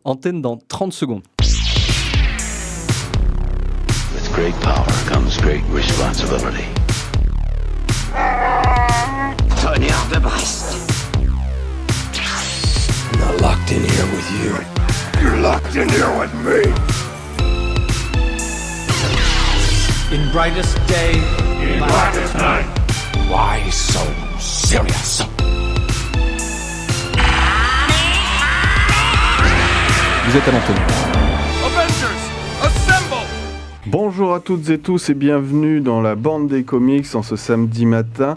Antenne dans 30 secondes. With great power comes great responsibility. Tonnerre de Brest. I'm not locked in here with you. You're locked in here with me. In brightest day, In blackest night. why so serious? Vous êtes à l'antenne. Avengers, assemble! Bonjour à toutes et tous et bienvenue dans la bande des comics en ce samedi matin.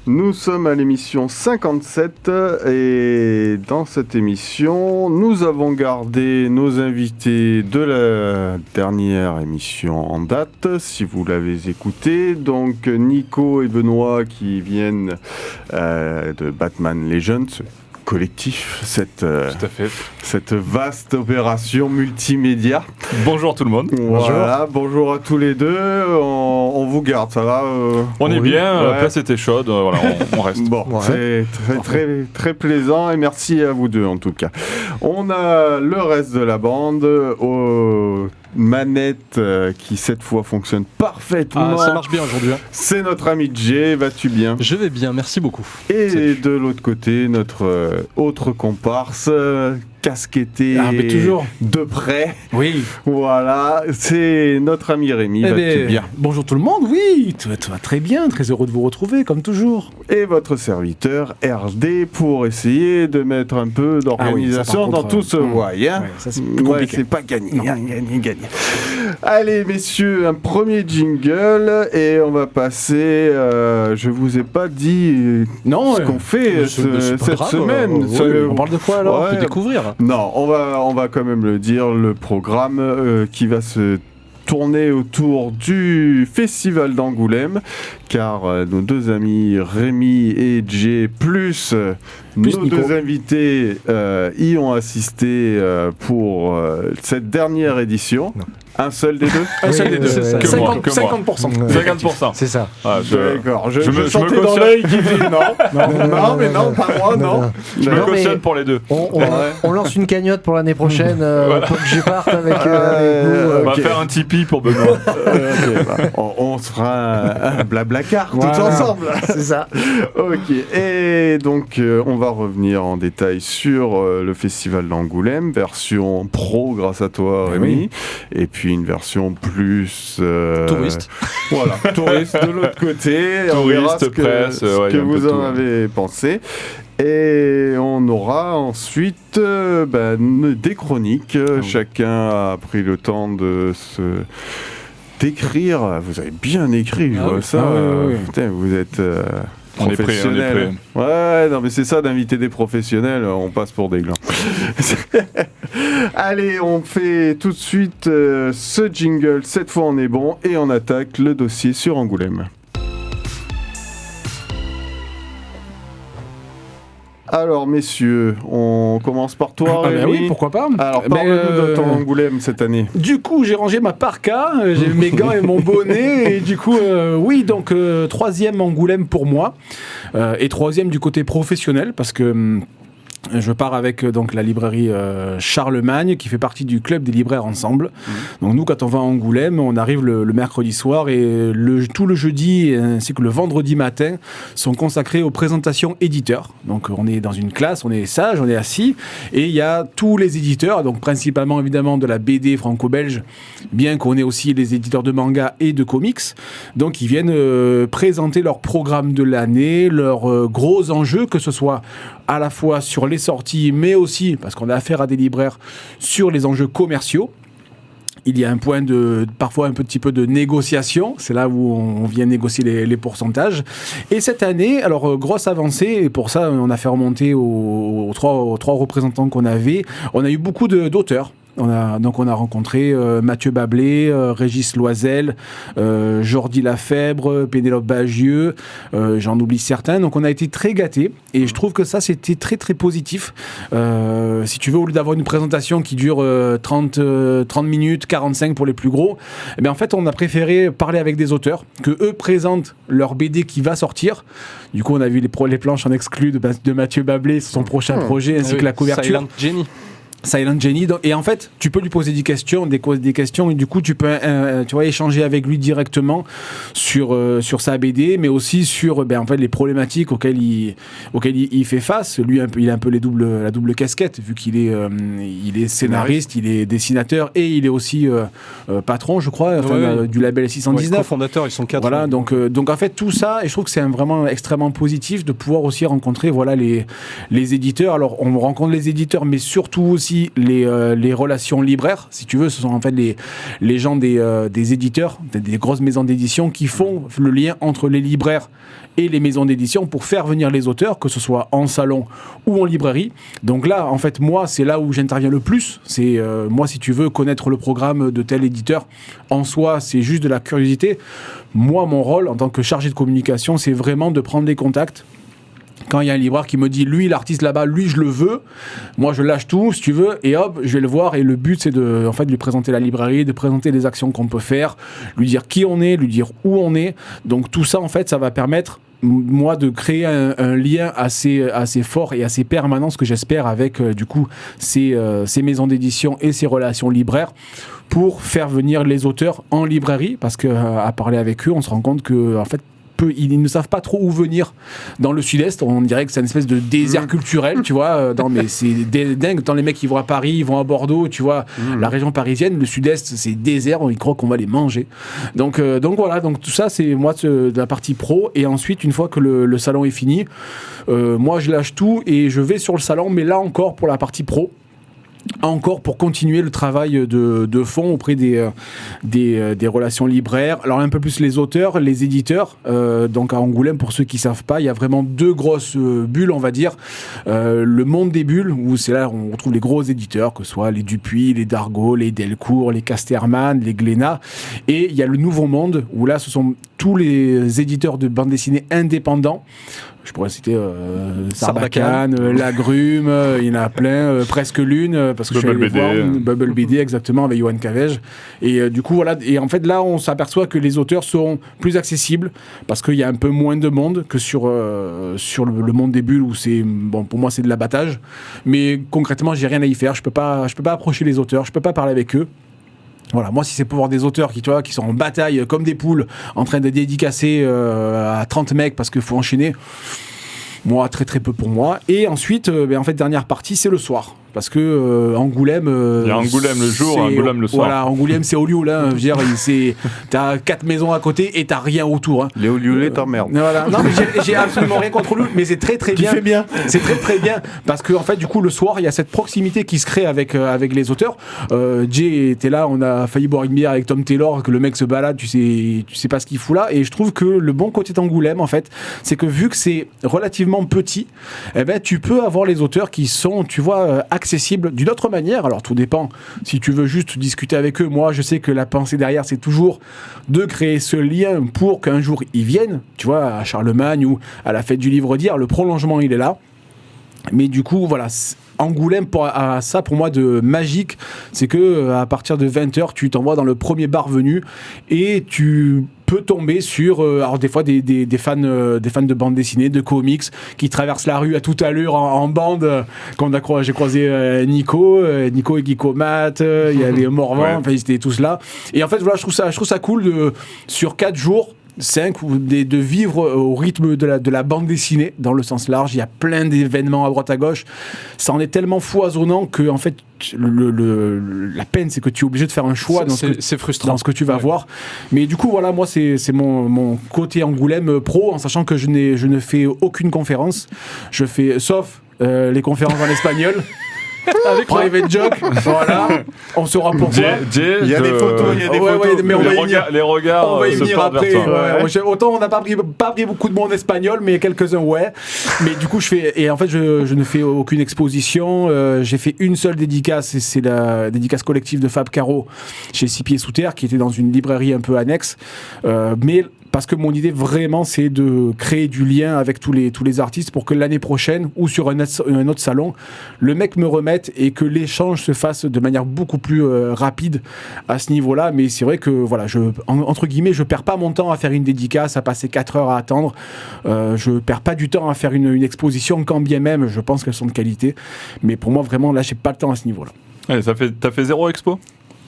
Nous sommes à l'émission 57 et dans cette émission, nous avons gardé nos invités de la dernière émission en date, si vous l'avez écouté. Donc Nico et Benoît qui viennent de Batman Legends. Collectif, cette vaste opération multimédia. Bonjour tout le monde. Voilà, bonjour à tous les deux. On vous garde, ça va On est oui, bien, ouais. la place était chaude, voilà, on reste. Bon, c'est très plaisant et merci à vous deux en tout cas. On a le reste de la bande aux manettes qui cette fois fonctionne parfaitement. Ça marche bien aujourd'hui. C'est notre ami Jay, vas-tu bien? Je vais bien, merci beaucoup. Et Salut. de l'autre côté, notre autre comparse, casquetté mais toujours. de près. Oui. Voilà, c'est notre ami Rémi, vas-tu bien? Bonjour tout le monde, oui, tout va très bien, très heureux de vous retrouver, comme toujours. Et votre serviteur RD pour essayer de mettre un peu d'organisation Ah oui, ça, par dans contre, tout ce voyage. ouais, ça, c'est plus compliqué. C'est pas gagné, Non. gagné. Allez messieurs, un premier jingle et on va passer, je vous ai pas dit Non, ce qu'on fait c'est pas cette grave, semaine. on parle de quoi alors? Ouais. On peut découvrir. Non, on va quand même le dire, le programme qui va se tourner autour du Festival d'Angoulême, car nos deux amis Rémi et Jay, plus nos Nico. deux invités y ont assisté pour cette dernière édition. Non. Un seul des deux? Un seul des deux, c'est ça. Que moi, 50%. 50%. C'est ça. Ah, D'accord, je je me me sentais dans cautionne. l'œil qui dit non, mais non, pas moi, non. Je me Non, mais- cautionne pour les deux. On lance une cagnotte pour l'année prochaine pour que j'y parte avec vous. On va ok. faire un Tipeee pour Benoît. On se fera un blablacar tous Voilà. ensemble. C'est ça. Ok, et donc on va revenir en détail sur le festival d'Angoulême, version pro grâce à toi Rémi, et puis une version plus Touriste. Voilà, touriste de l'autre côté. On Touriste, verra ce que, presse, ce ouais, que y a un peu vous de en tout. avez pensé. Et on aura ensuite des chroniques. Chacun a pris le temps de se d'écrire. Vous avez bien écrit, je Ah vois oui. ça. Ah oui. Putain, vous êtes On est prêt, professionnels. Ouais, non, mais c'est ça d'inviter des professionnels. On passe pour des glands. Allez, on fait tout de suite ce jingle. Cette fois, on est bon et on attaque le dossier sur Angoulême. Alors, messieurs, on commence par toi, Ah ben Rémi. oui, pourquoi pas. Alors, Ben, parle-nous de ton Angoulême cette année. Du coup, j'ai rangé ma parka, j'ai mes gants et mon bonnet, et du coup, oui, donc troisième Angoulême pour moi, et troisième du côté professionnel, parce que je pars avec donc la librairie Charlemagne, qui fait partie du club des libraires ensemble. Donc nous, quand on va à Angoulême, on arrive le mercredi soir, et tout le jeudi ainsi que le vendredi matin sont consacrés aux présentations éditeurs. Donc on est dans une classe, on est sage, on est assis, et il y a tous les éditeurs, donc principalement évidemment de la BD franco-belge, bien qu'on ait aussi les éditeurs de manga et de comics. Donc ils viennent présenter leur programme de l'année, leurs gros enjeux, que ce soit à la fois sur les sorties, mais aussi, parce qu'on a affaire à des libraires, sur les enjeux commerciaux. Il y a un point parfois un petit peu de négociation, c'est là où on vient négocier les pourcentages. Et cette année, alors grosse avancée, et pour ça on a fait remonter aux trois représentants qu'on avait, on a eu beaucoup d'auteurs. On a rencontré Mathieu Bablé, Régis Loisel, Jordi Lafèbre, Pénélope Bagieux, j'en oublie certains. Donc on a été très gâtés et je trouve que ça c'était très très positif. Si tu veux, au lieu d'avoir une présentation qui dure 30 minutes, 45 pour les plus gros, eh bien en fait on a préféré parler avec des auteurs, que eux présentent leur BD qui va sortir. Du coup on a vu les planches en exclu de Mathieu Bablé sur son prochain projet ainsi que la couverture. Silent Jenny. Silent Jenny. Et en fait, tu peux lui poser des questions et du coup, tu peux tu vois, échanger avec lui directement sur sa BD, mais aussi sur en fait, les problématiques auxquelles il fait face. Lui, il a un peu la double casquette, vu qu'il est, il est scénariste, il est dessinateur et il est aussi patron, je crois, du label 619. Cofondateur, ils sont 4. Voilà, donc en fait, tout ça, et je trouve que c'est vraiment extrêmement positif de pouvoir aussi rencontrer les éditeurs. Alors, on rencontre les éditeurs, mais surtout aussi les relations libraires, si tu veux. Ce sont en fait les gens des éditeurs, des grosses maisons d'édition qui font le lien entre les libraires et les maisons d'édition pour faire venir les auteurs, que ce soit en salon ou en librairie. Donc là, en fait, moi, c'est là où j'interviens le plus. C'est moi, si tu veux connaître le programme de tel éditeur, en soi, c'est juste de la curiosité. Moi, mon rôle en tant que chargé de communication, c'est vraiment de prendre des contacts. Quand il y a un libraire qui me dit, lui, l'artiste là-bas, lui, je le veux, moi, je lâche tout, si tu veux, et hop, je vais le voir. Et le but, c'est de lui présenter la librairie, de présenter les actions qu'on peut faire, lui dire qui on est, lui dire où on est. Donc, tout ça, en fait, ça va permettre, moi, de créer un lien assez fort et assez permanent, ce que j'espère, avec, du coup, ces maisons d'édition et ces relations libraires, pour faire venir les auteurs en librairie. Parce qu'à parler avec eux, on se rend compte que, en fait, ils ne savent pas trop où venir dans le sud-est. On dirait que c'est une espèce de désert culturel, tu vois. Non, mais c'est dingue. Quand les mecs ils vont à Paris, ils vont à Bordeaux, tu vois, la région parisienne, le sud-est, c'est désert. Ils croient qu'on va les manger. Donc voilà. Donc tout ça, c'est moi de la partie pro. Et ensuite, une fois que le salon est fini, moi je lâche tout et je vais sur le salon. Mais là encore pour la partie pro. Encore pour continuer le travail de fond auprès des relations libraires. Alors un peu plus les auteurs, les éditeurs. Donc à Angoulême, pour ceux qui ne savent pas, il y a vraiment deux grosses bulles, on va dire. Le monde des bulles, où c'est là où on retrouve les gros éditeurs, que ce soit les Dupuis, les Dargaud, les Delcourt, les Casterman, les Glénat. Et il y a le nouveau monde, où là ce sont tous les éditeurs de bande dessinée indépendants. Je pourrais citer Sarbacane, Lagrume, il y en a plein, Presque Lune, parce que je suis allé voir, Bubble BD, exactement, avec Johan Cavege. Et du coup, voilà. Et en fait, là, on s'aperçoit que les auteurs seront plus accessibles, parce qu'il y a un peu moins de monde que sur le monde des bulles, où c'est, bon, pour moi, c'est de l'abattage. Mais concrètement, j'ai rien à y faire. Je peux pas approcher les auteurs, je peux pas parler avec eux. Voilà, moi si c'est pour voir des auteurs qui sont en bataille comme des poules en train de dédicacer à 30 mecs parce qu'il faut enchaîner, moi très très peu pour moi. Et ensuite, en fait, dernière partie, c'est le soir. Parce que Angoulême... il y a Angoulême le jour, Angoulême le soir. Voilà, Angoulême c'est Olioul. Hein, je veux dire, t'as 4 maisons à côté et t'as rien autour. Hein. Les Olioulais t'emmerdent. Voilà. Non, mais j'ai absolument rien contre Olioul, mais c'est très très bien. Tu fais bien. C'est très très bien. Parce que en fait, du coup, le soir, il y a cette proximité qui se crée avec les auteurs. Jay était là, on a failli boire une bière avec Tom Taylor, que le mec se balade, tu sais pas ce qu'il fout là. Et je trouve que le bon côté d'Angoulême, en fait, c'est que vu que c'est relativement petit, eh ben, tu peux avoir les auteurs qui sont, tu vois, accessible d'une autre manière. Alors tout dépend si tu veux juste discuter avec eux. Moi je sais que la pensée derrière c'est toujours de créer ce lien pour qu'un jour ils viennent, tu vois, à Charlemagne ou à la fête du livre d'hier. Le prolongement il est là, mais du coup voilà, Angoulême a ça pour moi de magique, c'est que à partir de 20h tu t'envoies dans le premier bar venu et tu peut tomber sur alors des fois des fans de bande dessinée, de comics qui traversent la rue à toute allure en bande. Quand j'ai croisé Nico et Guico Mat, il y avait Morvan, enfin ils étaient tous là. Et en fait voilà, je trouve ça cool sur 4 jours 5 ou de vivre au rythme de la bande dessinée dans le sens large. Il y a plein d'événements à droite à gauche, ça en est tellement foisonnant que en fait la peine c'est que tu es obligé de faire un choix c'est frustrant dans ce que tu vas voir. Mais du coup voilà, moi c'est mon côté Angoulême pro, en sachant que je ne fais aucune conférence, je fais sauf les conférences en espagnol. Avec Private Joke, voilà, on saura pourquoi. Il y a des photos, il y a des photos. Mais les regards on va y venir après. Ouais. Autant on n'a pas pris beaucoup de mots en espagnol, mais quelques-uns ouais. Mais du coup et en fait je ne fais aucune exposition. J'ai fait une seule dédicace, et c'est la dédicace collective de Fab Caro chez Six Pieds Sous Terre, qui était dans une librairie un peu annexe. Mais parce que mon idée vraiment c'est de créer du lien avec tous les artistes pour que l'année prochaine ou sur un autre salon, le mec me remette et que l'échange se fasse de manière beaucoup plus rapide à ce niveau-là. Mais c'est vrai que voilà, entre guillemets, je perds pas mon temps à faire une dédicace, à passer 4 heures à attendre. Je perds pas du temps à faire une exposition, quand bien même je pense qu'elles sont de qualité. Mais pour moi vraiment là, j'ai pas le temps à ce niveau-là. Allez, t'as fait 0 expo?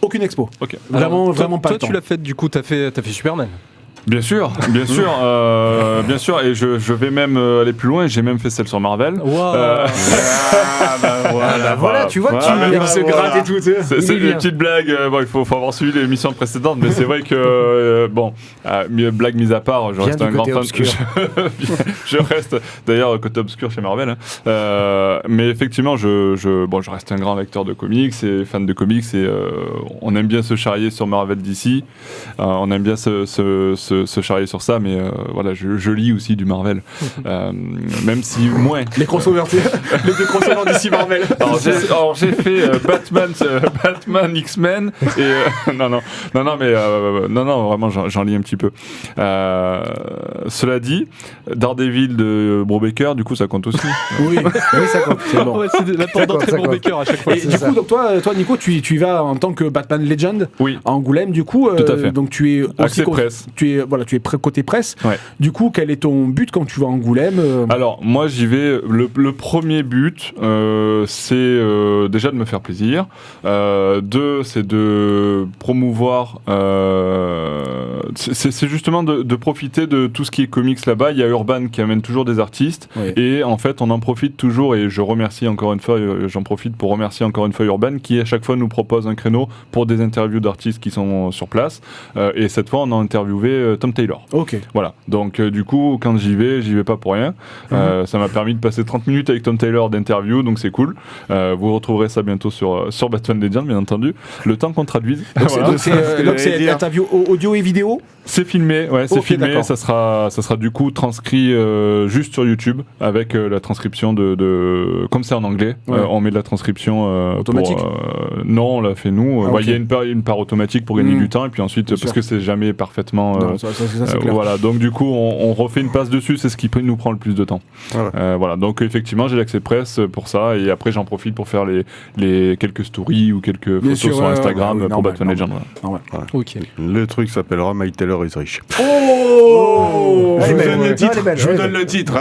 Aucune expo. Ok. Vraiment, Alors, vraiment pas toi, le temps. tu l'as fait, du coup, t'as fait Superman. Bien sûr, bien sûr, et je vais même aller plus loin. J'ai même fait celle sur Marvel. Wow. Voilà, tu vois, Il se gratte et tout. C'est une petite blague. Bon, il faut avoir suivi l'émission précédente, mais c'est vrai que blague mise à part, je reste un grand fan. Je reste d'ailleurs côté obscur chez Marvel. Mais effectivement, je reste un grand lecteur de comics et fan de comics et on aime bien se charrier sur Marvel DC. On aime bien se charrier sur ça, mais voilà, je lis aussi du Marvel, même si moins. Les crossovers, les deux crossovers d'ici Marvel. Alors j'ai fait Batman, X-Men et non, vraiment j'en lis un petit peu. Cela dit, Daredevil de Brubaker, du coup ça compte aussi. Oui, ça compte. C'est bon. Ouais, c'est la porte d'entrée pour Baker à chaque fois. Et du coup, donc toi Nico, tu y vas en tant que Batman Legend à Angoulême, du coup. Tout à fait. Donc tu es aussi presse. Tu es côté presse. Ouais. Du coup, quel est ton but quand tu vas à Angoulême Alors, moi, j'y vais. Le premier but, c'est déjà de me faire plaisir. 2, c'est de promouvoir. C'est justement de profiter de tout ce qui est comics là-bas. Il y a Urban qui amène toujours des artistes. Oui. Et en fait, on en profite toujours. Et je remercie encore une fois, j'en profite pour remercier encore une fois Urban qui, à chaque fois, nous propose un créneau pour des interviews d'artistes qui sont sur place. Et cette fois, on a interviewé Tom Taylor. Ok. Voilà. Donc, du coup, quand j'y vais pas pour rien. Ça m'a permis de passer 30 minutes avec Tom Taylor d'interview, donc c'est cool. Vous retrouverez ça bientôt sur Batman Legends, bien entendu. Le temps qu'on traduise. Donc c'est l'interview audio et vidéo. C'est filmé, c'est Ok, filmé. d'accord. Ça sera du coup transcrit juste sur YouTube avec la transcription de comme c'est en anglais. Ouais. On met de la transcription automatique. Non, on l'a fait nous. Ah, il y a une part automatique pour gagner du temps et puis ensuite Bien parce sûr. que c'est jamais parfaitement. Non, ça, c'est clair. Voilà, donc du coup on refait une passe dessus, c'est ce qui nous prend le plus de temps. Voilà. Voilà, donc effectivement j'ai l'accès presse pour ça et après j'en profite pour faire les quelques stories ou quelques Bien photos sûr, sur Instagram pour normal, Batman Legends. normal. Ok. Le truc s'appellera My Taylor is Rich. Oh, Je vous donne le ouais. titre. Elle est belle, Je vous elle est donne belle. le titre.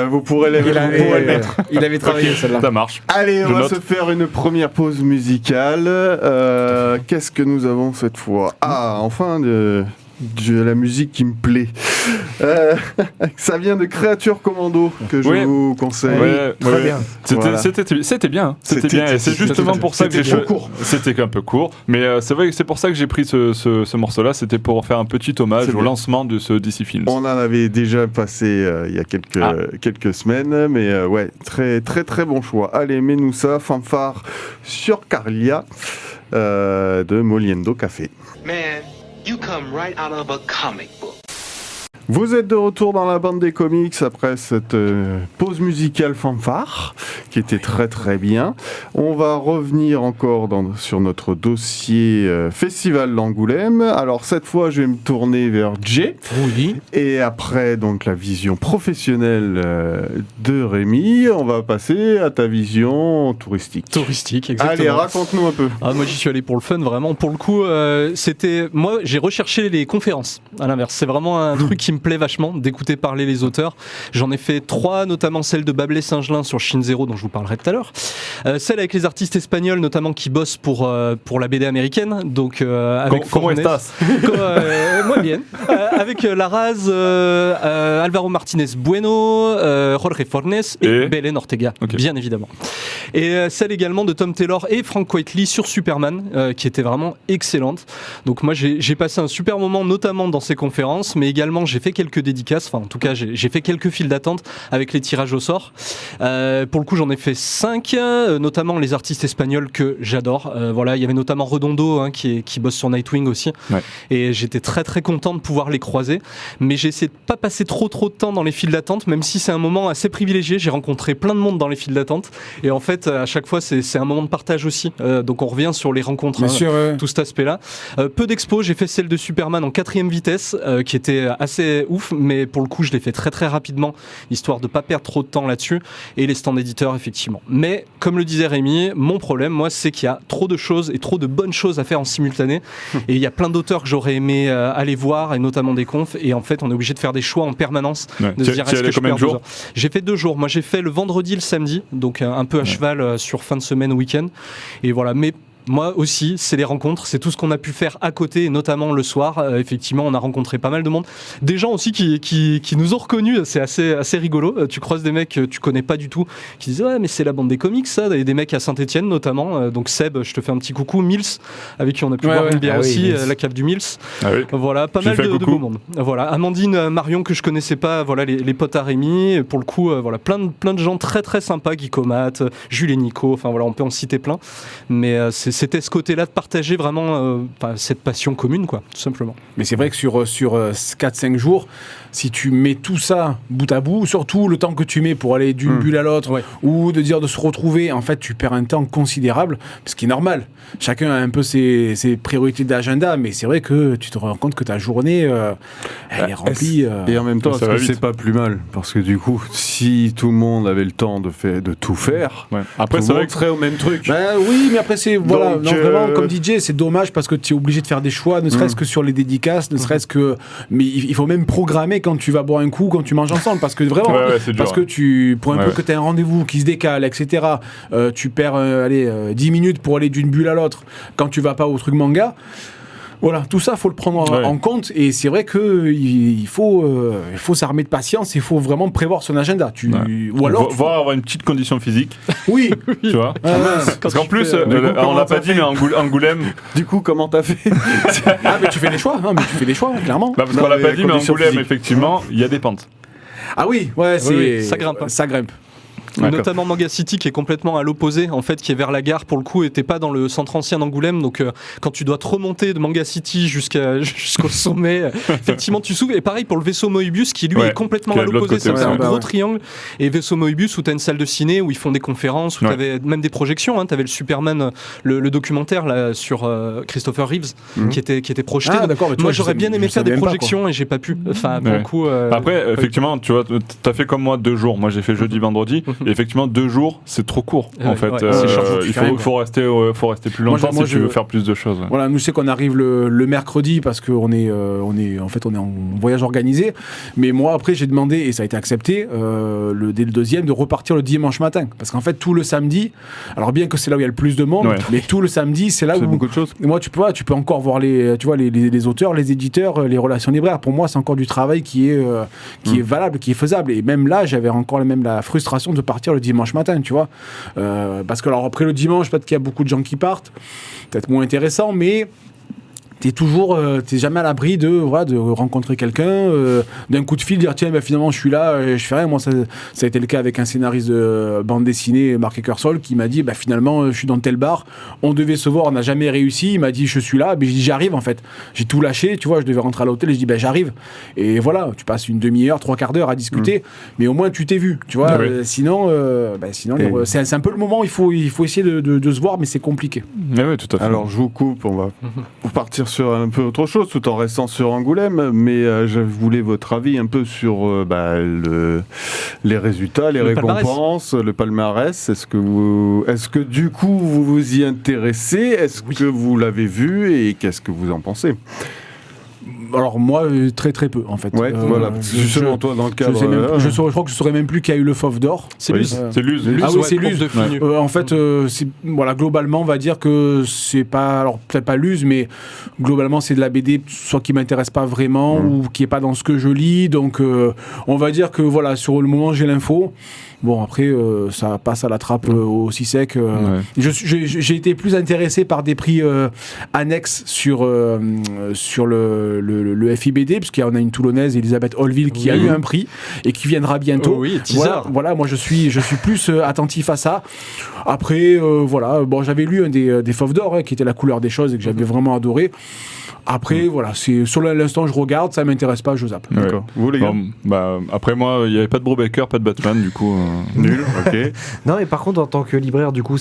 Vous pourrez le mettre. Il avait travaillé celle-là. Ça marche. Allez, on Je va note. se faire une première pause musicale. Qu'est-ce que nous avons cette fois? Enfin de la musique qui me plaît. Ça vient de Créature Commando que je Oui. vous conseille. Ouais, Très ouais. bien. Voilà. C'était bien. C'était bien. Et c'est justement pour ça que j'ai trop court. C'était un peu court. Mais c'est vrai que c'est pour ça que j'ai pris ce morceau-là. C'était pour faire un petit hommage C'est au bien. lancement de ce DC Films. On en avait déjà passé il y a quelques semaines, mais ouais, très très très bon choix. Allez, mets-nous ça, fanfare sur Carlia de Moliendo Café. Man, you come right out of a comic book. Vous êtes de retour dans la bande des comics après cette pause musicale fanfare qui était très très bien. On va revenir encore sur notre dossier Festival d'Angoulême. Alors cette fois je vais me tourner vers Jay. Oui. Et après donc la vision professionnelle de Rémi, on va passer à ta vision touristique. Touristique, exactement. Allez, raconte-nous un peu. Moi j'y suis allé pour le fun, vraiment. Pour le coup, moi j'ai recherché les conférences. À l'inverse, c'est vraiment un truc qui me plaît vachement d'écouter parler les auteurs. J'en ai fait 3, notamment celle de Bablé Singelin sur Shin Zero dont je vous parlerai tout à l'heure. Celle avec les artistes espagnols notamment qui bossent pour la BD américaine. Donc avec Comment Fornes. estás? Moi bien. Avec Laraz, Alvaro Martinez Bueno, Jorge Fornes et Belén Ortega, bien évidemment. Et celle également de Tom Taylor et Frank Whiteley sur Superman, qui était vraiment excellente. Donc moi j'ai passé un super moment, notamment dans ces conférences, mais également j'ai fait fait quelques dédicaces, enfin en tout cas j'ai fait quelques files d'attente avec les tirages au sort. Pour le coup j'en ai fait 5, notamment les artistes espagnols que j'adore. Voilà, il y avait notamment Redondo qui bosse sur Nightwing aussi, et j'étais très très content de pouvoir les croiser, mais j'ai essayé de pas passer trop de temps dans les files d'attente, même si c'est un moment assez privilégié. J'ai rencontré plein de monde dans les files d'attente, et en fait à chaque fois c'est un moment de partage aussi, donc on revient sur les rencontres, tout cet aspect là. Peu d'expos, j'ai fait celle de Superman en 4ème vitesse, qui était assez ouf, mais pour le coup je l'ai fait très très rapidement, histoire de pas perdre trop de temps là-dessus, et les stands éditeurs effectivement. Mais comme le disait Rémi, mon problème moi c'est qu'il y a trop de choses et trop de bonnes choses à faire en simultané, et il y a plein d'auteurs que j'aurais aimé aller voir, et notamment des confs, et en fait on est obligé de faire des choix en permanence, de se dire est-ce que je perds 2 jours. J'ai fait 2 jours, moi j'ai fait le vendredi et le samedi, donc un peu à cheval sur fin de semaine, week-end, et voilà. Mais moi aussi, c'est les rencontres, c'est tout ce qu'on a pu faire à côté, et notamment le soir. Effectivement, on a rencontré pas mal de monde. Des gens aussi qui nous ont reconnus, c'est assez rigolo. Tu croises des mecs que tu connais pas du tout, qui disent « Ouais, mais c'est la bande des comics, ça !» Et des mecs à Saint-Etienne notamment. Donc Seb, je te fais un petit coucou. Mills, avec qui on a pu boire une bière aussi, la cave du Mills. Voilà, pas mal de beau monde. Voilà, Amandine, Marion, que je connaissais pas, voilà, les potes à Rémi. Pour le coup, voilà, plein de gens très très sympas, Guy Comat, Jules et Nico, enfin voilà, on peut en citer plein. Mais c'était ce côté-là de partager vraiment cette passion commune, quoi, tout simplement. Mais c'est vrai que sur 4-5 jours, si tu mets tout ça bout à bout, surtout le temps que tu mets pour aller d'une bulle à l'autre, ou de dire de se retrouver, en fait, tu perds un temps considérable, ce qui est normal. Chacun a un peu ses priorités d'agenda, mais c'est vrai que tu te rends compte que ta journée, elle est remplie. Et en même temps, c'est pas plus mal, parce que du coup, si tout le monde avait le temps de tout faire, après, c'est vrai que serait au même truc. Oui, mais après, c'est voilà. Donc, vraiment, comme DJ, c'est dommage parce que tu es obligé de faire des choix, ne serait-ce que sur les dédicaces, ne serait-ce que. Mais il faut même programmer quand tu vas boire un coup, quand tu manges ensemble, parce que vraiment, parce que pour un peu que tu as un rendez-vous qui se décale, etc., tu perds 10 minutes pour aller d'une bulle à l'autre quand tu vas pas au truc manga. Voilà, tout ça, faut le prendre en compte, et c'est vrai que il faut s'armer de patience, il faut vraiment prévoir son agenda. Ou alors voir avoir une petite condition physique. Oui, tu vois. Parce qu'en plus, on l'a pas dit, mais Angoulême. Du coup, comment t'as fait? Mais tu fais des choix, clairement. Parce qu'on l'a pas dit, mais Angoulême, effectivement, il y a des pentes. Ah oui, ça grimpe. Ça grimpe. Notamment Manga City qui est complètement à l'opposé, en fait, qui est vers la gare pour le coup, et t'es pas dans le centre ancien d'Angoulême, donc quand tu dois te remonter de Manga City jusqu'au sommet, effectivement tu souffles. Et pareil pour le vaisseau Moebius qui lui est complètement à l'opposé, c'est un gros triangle, et vaisseau Moebius où t'as une salle de ciné où ils font des conférences, où t'avais même des projections, t'avais le Superman, le documentaire là sur Christopher Reeves qui était projeté. Moi j'aurais bien aimé faire des projections et j'ai pas pu. Enfin pour le coup. Après effectivement tu vois, t'as fait comme moi 2 jours. Moi j'ai fait jeudi vendredi. Et effectivement 2 jours c'est trop court en fait. Il faut rester plus longtemps si tu veux faire plus de choses. Voilà, nous c'est qu'on arrive le mercredi parce qu'on est en voyage organisé. Mais moi après j'ai demandé et ça a été accepté dès le deuxième de repartir le dimanche matin parce qu'en fait tout le samedi, alors bien que c'est là où il y a le plus de monde, mais tout le samedi c'est là où beaucoup de choses. Moi tu peux encore voir les auteurs, les éditeurs, les relations libraires. Pour moi c'est encore du travail qui est valable, qui est faisable. Et même là j'avais encore même la frustration de partir le dimanche matin, tu vois, parce que alors après le dimanche peut-être qu'il y a beaucoup de gens qui partent, peut-être moins intéressant, mais t'es jamais à l'abri de rencontrer quelqu'un, d'un coup de fil, dire tiens finalement je suis là, je fais rien. Moi ça a été le cas avec un scénariste de bande dessinée, Marc Eckersol, qui m'a dit finalement je suis dans tel bar, on devait se voir, on n'a jamais réussi, il m'a dit je suis là, j'ai dit j'arrive en fait, j'ai tout lâché, tu vois, je devais rentrer à l'hôtel et je dis j'arrive, et voilà, tu passes une demi-heure, 3/4 d'heure à discuter, mais au moins tu t'es vu, tu vois. Sinon c'est un peu le moment, il faut essayer de se voir, mais c'est compliqué. Oui, tout à fait. Alors je vous coupe, on va partir sur un peu autre chose tout en restant sur Angoulême, mais je voulais votre avis un peu sur les résultats, les récompenses, le palmarès. Est-ce que du coup vous vous y intéressez? Est-ce que vous l'avez vu et qu'est-ce que vous en pensez? Alors moi très très peu en fait. Voilà. Justement toi dans le cadre. Je crois que je saurais même plus qui a eu le Fauve d'Or. C'est Luz. C'est Luz. Ah oui, c'est Luz. En fait, globalement on va dire que c'est pas, alors peut-être pas Luz, mais globalement c'est de la BD soit qui m'intéresse pas vraiment ou qui est pas dans ce que je lis. Donc on va dire que voilà, sur le moment j'ai l'info. Bon après ça passe à la trappe aussi sec. J'ai été plus intéressé par des prix annexes sur le le FIBD, parce qu'on a une Toulonnaise, Elisabeth Holville, qui a eu un prix et qui viendra bientôt. Oui, teaser. Voilà, moi je suis plus attentif à ça. Après, voilà, bon, j'avais lu un des Fauves d'Or, qui était La couleur des choses et que j'avais vraiment adoré. Après, voilà, c'est sur l'instant, je regarde, ça m'intéresse pas, je zappe. D'accord. Vous, les gars? Après, moi, il n'y avait pas de Brubaker, pas de Batman, du coup. Nul, ok. Non, mais par contre, en tant que libraire, du coup,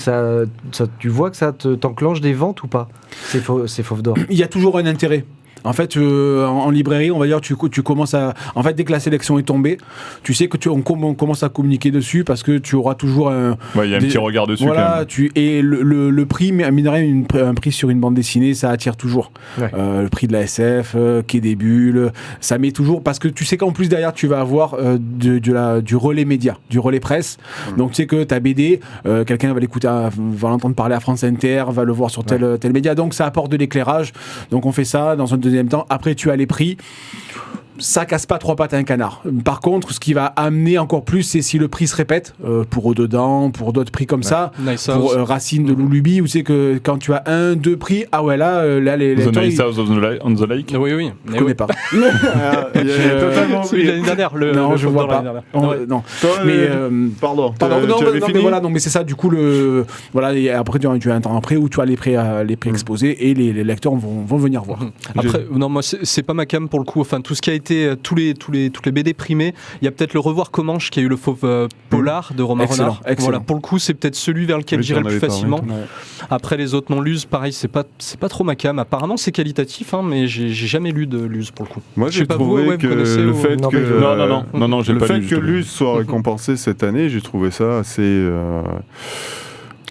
tu vois que ça t'enclenche des ventes ou pas? C'est Fauves d'Or. Il y a toujours un intérêt. En fait, en librairie, on va dire, tu commences à... En fait, dès que la sélection est tombée, tu sais que on commence à communiquer dessus parce que tu auras toujours un... Ouais, il y a un petit regard dessus, voilà, quand même. Et le prix, mine de rien, un prix sur une bande dessinée, ça attire toujours. Ouais. Le prix de la SF, Quai des Bulles, ça met toujours... Parce que tu sais qu'en plus, derrière, tu vas avoir du relais média, du relais presse. Donc, tu sais que ta BD, quelqu'un va l'écouter, va l'entendre parler à France Inter, va le voir sur tel média. Donc, ça apporte de l'éclairage. Donc, on fait ça dans un deuxième temps. Après, tu as les prix. Ça casse pas trois pattes à un canard. Par contre, ce qui va amener encore plus, c'est si le prix se répète, pour Au-dedans, pour d'autres prix comme ça, Nice pour House. Racine de Loulubi, où c'est que quand tu as 1-2 prix, ah ouais, là les The lecteurs, Nice House on the Lake. Oui. je connais pas. Totalement Celui de l'année dernière. Non, le je Fauves vois d'Or pas. l'année dernière. On- Ouais. non. Toi, Mais pardon, pardon, tu avais non, fini mais voilà, non, mais c'est ça. Du coup, voilà, et après tu as un temps après où tu as les prix exposés et les lecteurs vont venir voir. Après, non, moi, c'est pas ma cam pour le coup. Enfin, tout ce qui a été, toutes les BD primées, il y a peut-être le Revoir Comanche qui a eu le Fauve Polar de Romain Excellent, Renard. excellent. Voilà, pour le coup, c'est peut-être celui vers lequel Oui, j'irai t'en le plus avais parlé, facilement. toi. Après, les autres non-lus, pareil, c'est pas trop ma cam. Apparemment, c'est qualitatif, hein, mais j'ai jamais lu de lus pour le coup. Moi, Je j'ai sais pas, vous, trouvé ouais, que vous connaissez le ou- fait Non, que... mais Non, j'ai le pas fait lu, que justement. Luce soit récompensé cette année, j'ai trouvé ça assez...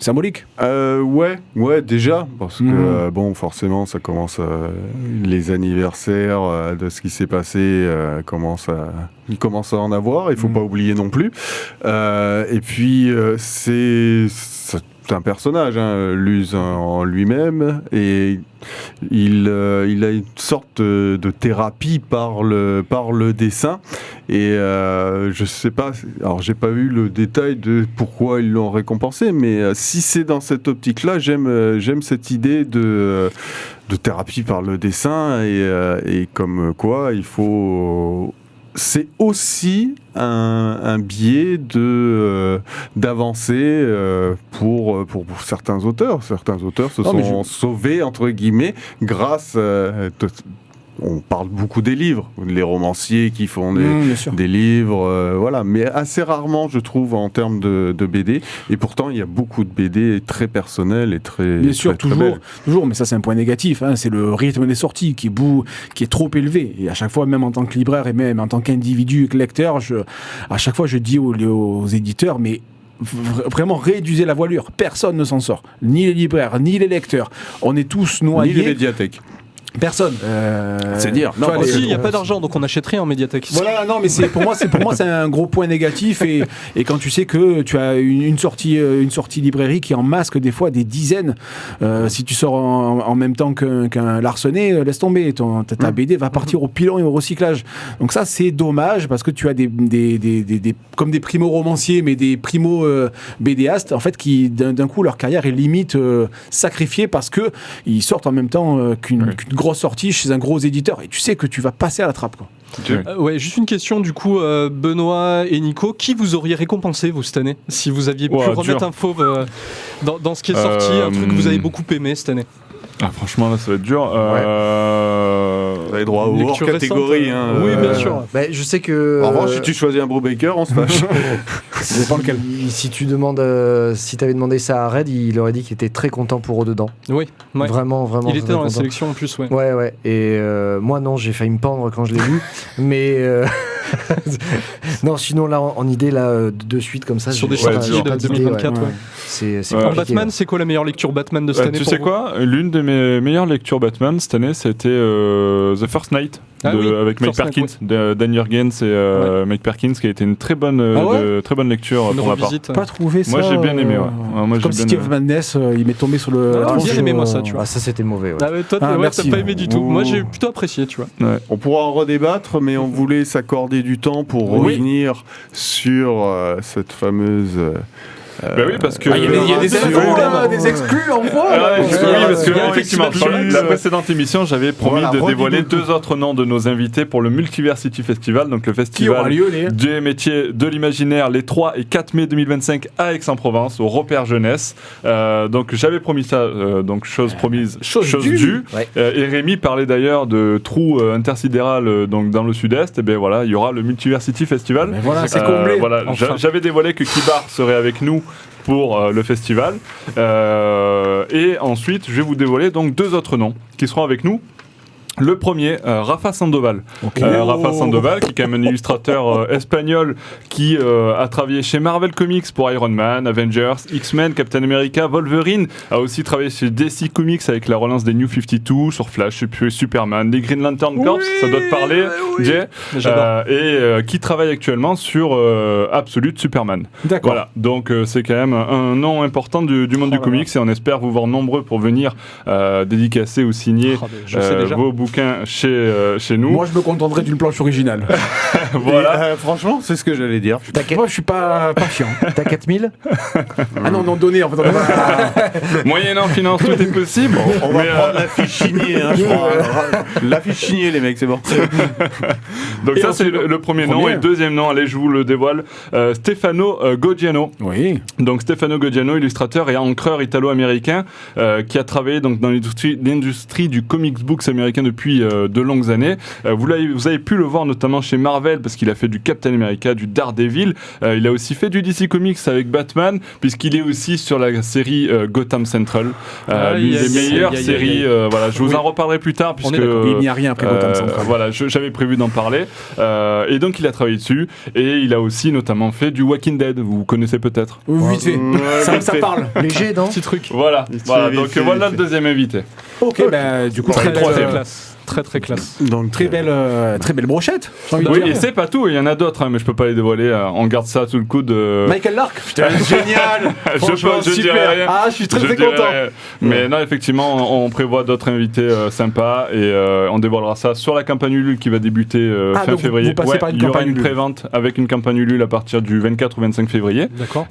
Symbolique. Ouais, déjà, parce que bon, forcément, ça commence les anniversaires de ce qui s'est passé il commence à en avoir. Il faut pas oublier non plus. Et puis c'est un personnage, hein, Luz en lui-même, et il a une sorte de thérapie par le dessin. Et je sais pas, alors j'ai pas eu le détail de pourquoi ils l'ont récompensé, mais si c'est dans cette optique-là, j'aime cette idée de thérapie par le dessin, et comme quoi il faut... C'est aussi un biais d'avancer pour certains auteurs. Certains auteurs se sont sauvés, entre guillemets, grâce... on parle beaucoup des livres, les romanciers qui font des livres, voilà, mais assez rarement, je trouve, en termes de BD. Et pourtant, il y a beaucoup de BD très personnels et très... Bien sûr, très belles. toujours, mais ça c'est un point négatif, hein, c'est le rythme des sorties qui est trop élevé. Et à chaque fois, même en tant que libraire et même en tant qu'individu et que lecteur, à chaque fois je dis aux éditeurs, mais vraiment réduisez la voilure, personne ne s'en sort, ni les libraires, ni les lecteurs. On est tous noyés. Ni les médiathèques. Personne. C'est dire. Non, Aussi, il n'y a pas d'argent, donc on n'achète rien en médiathèque. Voilà, non, mais pour moi, c'est un gros point négatif. Et quand tu sais que tu as une sortie librairie qui en masque des fois des dizaines, si tu sors en même temps qu'un Larsenet, laisse tomber. Ta BD va partir au pilon et au recyclage. Donc ça, c'est dommage parce que tu as comme des primo-romanciers, mais des primo-BDastes, en fait, qui d'un coup, leur carrière est limite sacrifiée parce qu'ils sortent en même temps qu'une grosse sortie chez un gros éditeur et tu sais que tu vas passer à la trappe, quoi. Ouais, juste une question du coup, Benoît et Nico, qui vous auriez récompensé vous cette année si vous aviez pu remettre un fauve dans ce qui est sorti, un truc que vous avez beaucoup aimé cette année? Ah, franchement, là, ça va être dur. Vous avez droit aux hors catégories. Hein, oui, bien sûr. Bah, je sais que... En revanche, si tu choisis un Brubaker, on se fâche. Ça dépend lequel. Si tu demandes, si t'avais demandé ça à Red, il aurait dit qu'il était très content pour Au-dedans. Oui, ouais. Vraiment. Il était très dans la content. sélection en plus, ouais. Ouais. Et moi, non, j'ai failli me pendre quand je l'ai lu. Mais non, sinon, là, en idée, là, de suite, comme ça, Sur des j'ai pas sorties de d'idée, 2024, ouais. C'est En compliqué, Batman, ouais. c'est quoi la meilleure lecture Batman de cette année Tu pour sais vous quoi? L'une de mes meilleures lectures Batman cette année, c'était The First Night avec Mike First Night, Perkins, de Dan Jurgens et Mike Perkins, qui a été une très bonne lecture Une pour ma part. revisite. Pas trouvé ça. Moi, j'ai bien aimé, ouais. Moi, j'ai Comme bien City aimé. of Madness, il m'est tombé sur le. Ah, j'ai bien aimé, moi, ça, tu vois. Ah, ça, c'était mauvais, ouais. Ah, mais toi, merci. t'as pas aimé du tout. Ouh. Moi, j'ai plutôt apprécié, tu vois. On pourra en redébattre, mais on voulait s'accorder du temps pour revenir sur cette fameuse oui, parce que il y a des exclus en voix. Oui, parce que effectivement, sur la précédente émission, j'avais promis de dévoiler 2 autres noms de nos invités pour le Multiversity Festival, donc le festival des métiers de l'imaginaire les 3 et 4 mai 2025 à Aix-en-Provence, au Repère Jeunesse. Donc j'avais promis ça, donc chose promise, chose due. Ouais. Et Rémi parlait d'ailleurs de trous intersidéral donc dans le sud-est. Et bien voilà, il y aura le Multiversity Festival. Mais voilà, c'est comblé. Voilà, enfin. J'avais dévoilé que Kibar serait avec nous pour le festival. Et ensuite, je vais vous dévoiler donc 2 autres noms qui seront avec nous. Le premier, Rafa Sandoval. Okay. Rafa Sandoval, qui est quand même un illustrateur espagnol qui a travaillé chez Marvel Comics pour Iron Man, Avengers, X-Men, Captain America, Wolverine. A aussi travaillé chez DC Comics avec la relance des New 52, sur Flash, Superman, les Green Lantern Corps, ça doit te parler, Jay. Et qui travaille actuellement sur Absolute Superman. D'accord. Voilà, donc c'est quand même un nom important du monde du comics et on espère vous voir nombreux pour venir dédicacer ou signer vos bouquins chez nous. Moi, je me contenterai d'une planche originale. Voilà. Franchement, c'est ce que j'allais dire. Moi, je suis pas chiant. T'as 4000 Ah non, donné en fait. Moyennant finance, tout est possible. On va prendre l'affiche signée. Hein, je crois. L'affiche signée, les mecs, c'est bon. Donc ça, c'est le premier nom. Et le deuxième nom, allez, je vous le dévoile. Stefano Goggiano. Oui. Donc Stefano Goggiano, illustrateur et encreur italo-américain, qui a travaillé donc dans l'industrie du comics books américain depuis de longues années. Vous avez pu le voir notamment chez Marvel parce qu'il a fait du Captain America, du Daredevil. Il a aussi fait du DC Comics avec Batman puisqu'il est aussi sur la série Gotham Central, l'une des meilleures séries. Voilà, je vous en reparlerai plus tard puisque il n'y a rien après Gotham Central. Voilà, j'avais prévu d'en parler. Et donc il a travaillé dessus et il a aussi notamment fait du Walking Dead. Vous connaissez peut-être. Vite fait. Ça parle. Léger, non ? Petit truc. Voilà. Donc voilà le deuxième invité. Ok, du coup troisième classe. Très classe. Donc très belle brochette. Oui, et c'est pas tout, il y en a d'autres, hein, mais je peux pas les dévoiler. On garde ça sous le coude. Michael Lark, putain, génial. je dirais rien. Ah, je suis très content. Mais non, effectivement, on prévoit d'autres invités sympas et on dévoilera ça sur la campagne Ulule qui va débuter fin février. Il y aura une prévente avec une campagne Ulule à partir du 24 ou 25 février. D'accord.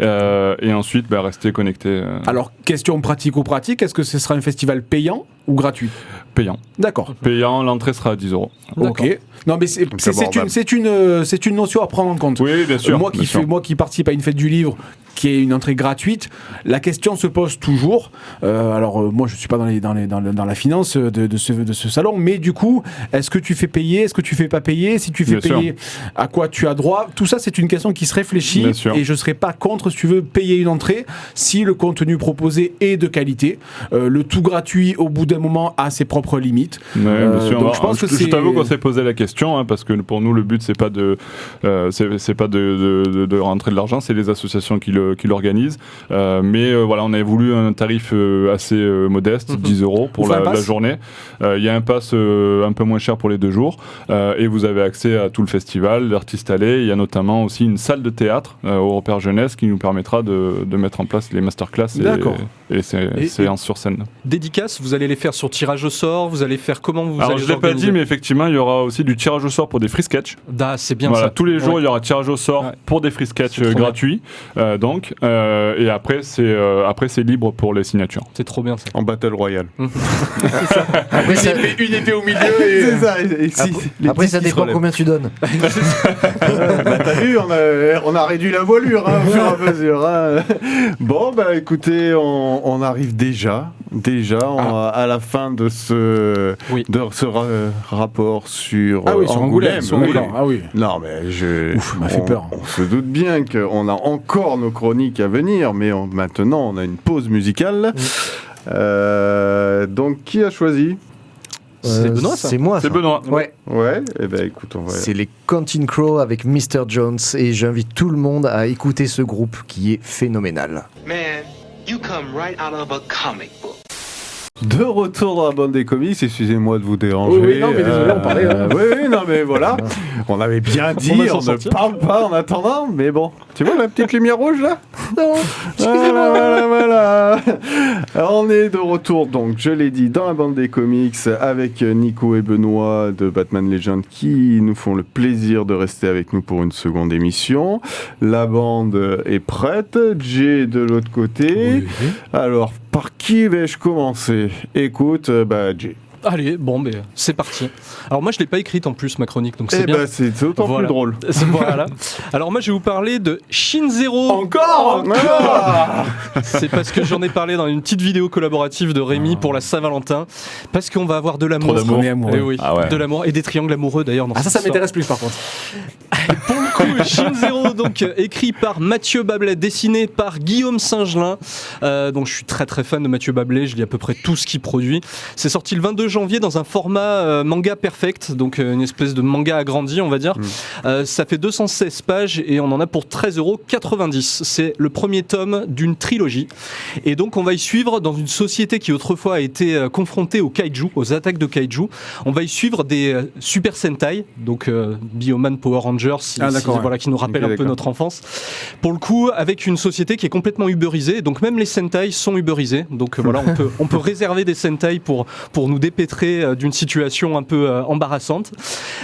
Et ensuite, restez connectés. Alors, question pratico-pratique, est-ce que ce sera un festival payant ou gratuit ? Payant. D'accord. Payant, l'entrée sera à 10 €. Ok. Non, mais c'est une notion à prendre en compte. Oui, bien sûr. Moi qui participe à une fête du livre, qui est une entrée gratuite, la question se pose toujours. Moi, je suis pas dans la finance de ce salon, mais du coup, est-ce que tu fais payer, est-ce que tu fais pas payer, si tu fais bien payer, à quoi tu as droit ? Tout ça, c'est une question qui se réfléchit, et je serais pas contre, si tu veux, payer une entrée si le contenu proposé est de qualité. Le tout gratuit, au bout d'un moment, a ses propres limites. Ouais, bien sûr. Donc, je pense que je t'avoue qu'on s'est posé la question, hein, parce que pour nous, le but c'est pas de rentrer de l'argent, c'est les associations qui l'organisent. Mais voilà, on avait voulu un tarif assez modeste, 10 € pour la journée. Il y a un pass un peu moins cher pour les 2 jours, et vous avez accès à tout le festival, l'artiste allée. Il y a notamment aussi une salle de théâtre au Repère Jeunesse qui nous permettra de mettre en place les masterclass et séances sur scène. Dédicaces, vous allez les faire sur tirage au sort, vous allez faire comment vous Alors allez je l'ai pas dit, mais effectivement il y aura aussi du tirage au sort pour des free sketch. C'est bien voilà, ça. Tous les jours il y aura tirage au sort pour des free sketch gratuits. Et après c'est libre pour les signatures. C'est trop bien ça. En Battle Royale. Une épée au milieu. C'est ça. Après ça dépend combien tu donnes. T'as vu, on a réduit la voilure au fur et à mesure. Bon, écoutez, on arrive déjà à la fin de ce rapport sur Angoulême. Oui. Non, mais m'a fait peur. On se doute bien qu'on a encore nos chroniques à venir, mais maintenant on a une pause musicale. Donc qui a choisi ? C'est Benoît, ça ? C'est moi. C'est Benoît. Ouais. Eh ben écoute, on va. C'est les Counting Crows avec Mr. Jones et j'invite tout le monde à écouter ce groupe qui est phénoménal. Man, you come right out of a comic book. De retour dans la bande des comics, excusez-moi de vous déranger. Oui, non, mais désolé, on parlait. Oui, non, mais voilà. On avait bien dit, on ne parle pas en attendant, mais bon. Tu vois la petite lumière rouge là ? Non, Voilà. Alors, on est de retour, donc, je l'ai dit, dans la bande des comics avec Nico et Benoît de Batman Legend qui nous font le plaisir de rester avec nous pour une seconde émission. La bande est prête, Jay de l'autre côté. Oui. Alors, par qui vais-je commencer ? Écoute, Jay. Allez, bon, mais c'est parti. Alors moi, je l'ai pas écrite en plus, ma chronique, donc c'est bien. C'est autant plus drôle. Voilà. Alors moi, je vais vous parler de Shin Zero. Encore. C'est parce que j'en ai parlé dans une petite vidéo collaborative de Rémi pour la Saint-Valentin, parce qu'on va avoir de l'amour. Trop d'amour. Et oui, de l'amour et des triangles amoureux d'ailleurs. Ça m'intéresse plus par contre. Pour le coup, Shin Zero, donc écrit par Mathieu Bablet, dessiné par Guillaume Singelin. Donc je suis très très fan de Mathieu Bablet, je lis à peu près tout ce qu'il produit. C'est sorti le 22 janvier dans un format manga perfect, donc une espèce de manga agrandi, on va dire. Ça fait 216 pages et on en a pour 13,90 €. C'est le premier tome d'une trilogie. Et donc on va y suivre dans une société qui autrefois a été confrontée aux kaiju, aux attaques de kaiju. On va y suivre des Super Sentai, donc Bioman, Power Rangers, voilà, qui nous rappelle un peu notre enfance. Pour le coup, avec une société qui est complètement uberisée, donc même les Sentai sont uberisés. Donc voilà, on peut réserver des Sentai pour nous dépêtrer d'une situation un peu embarrassante.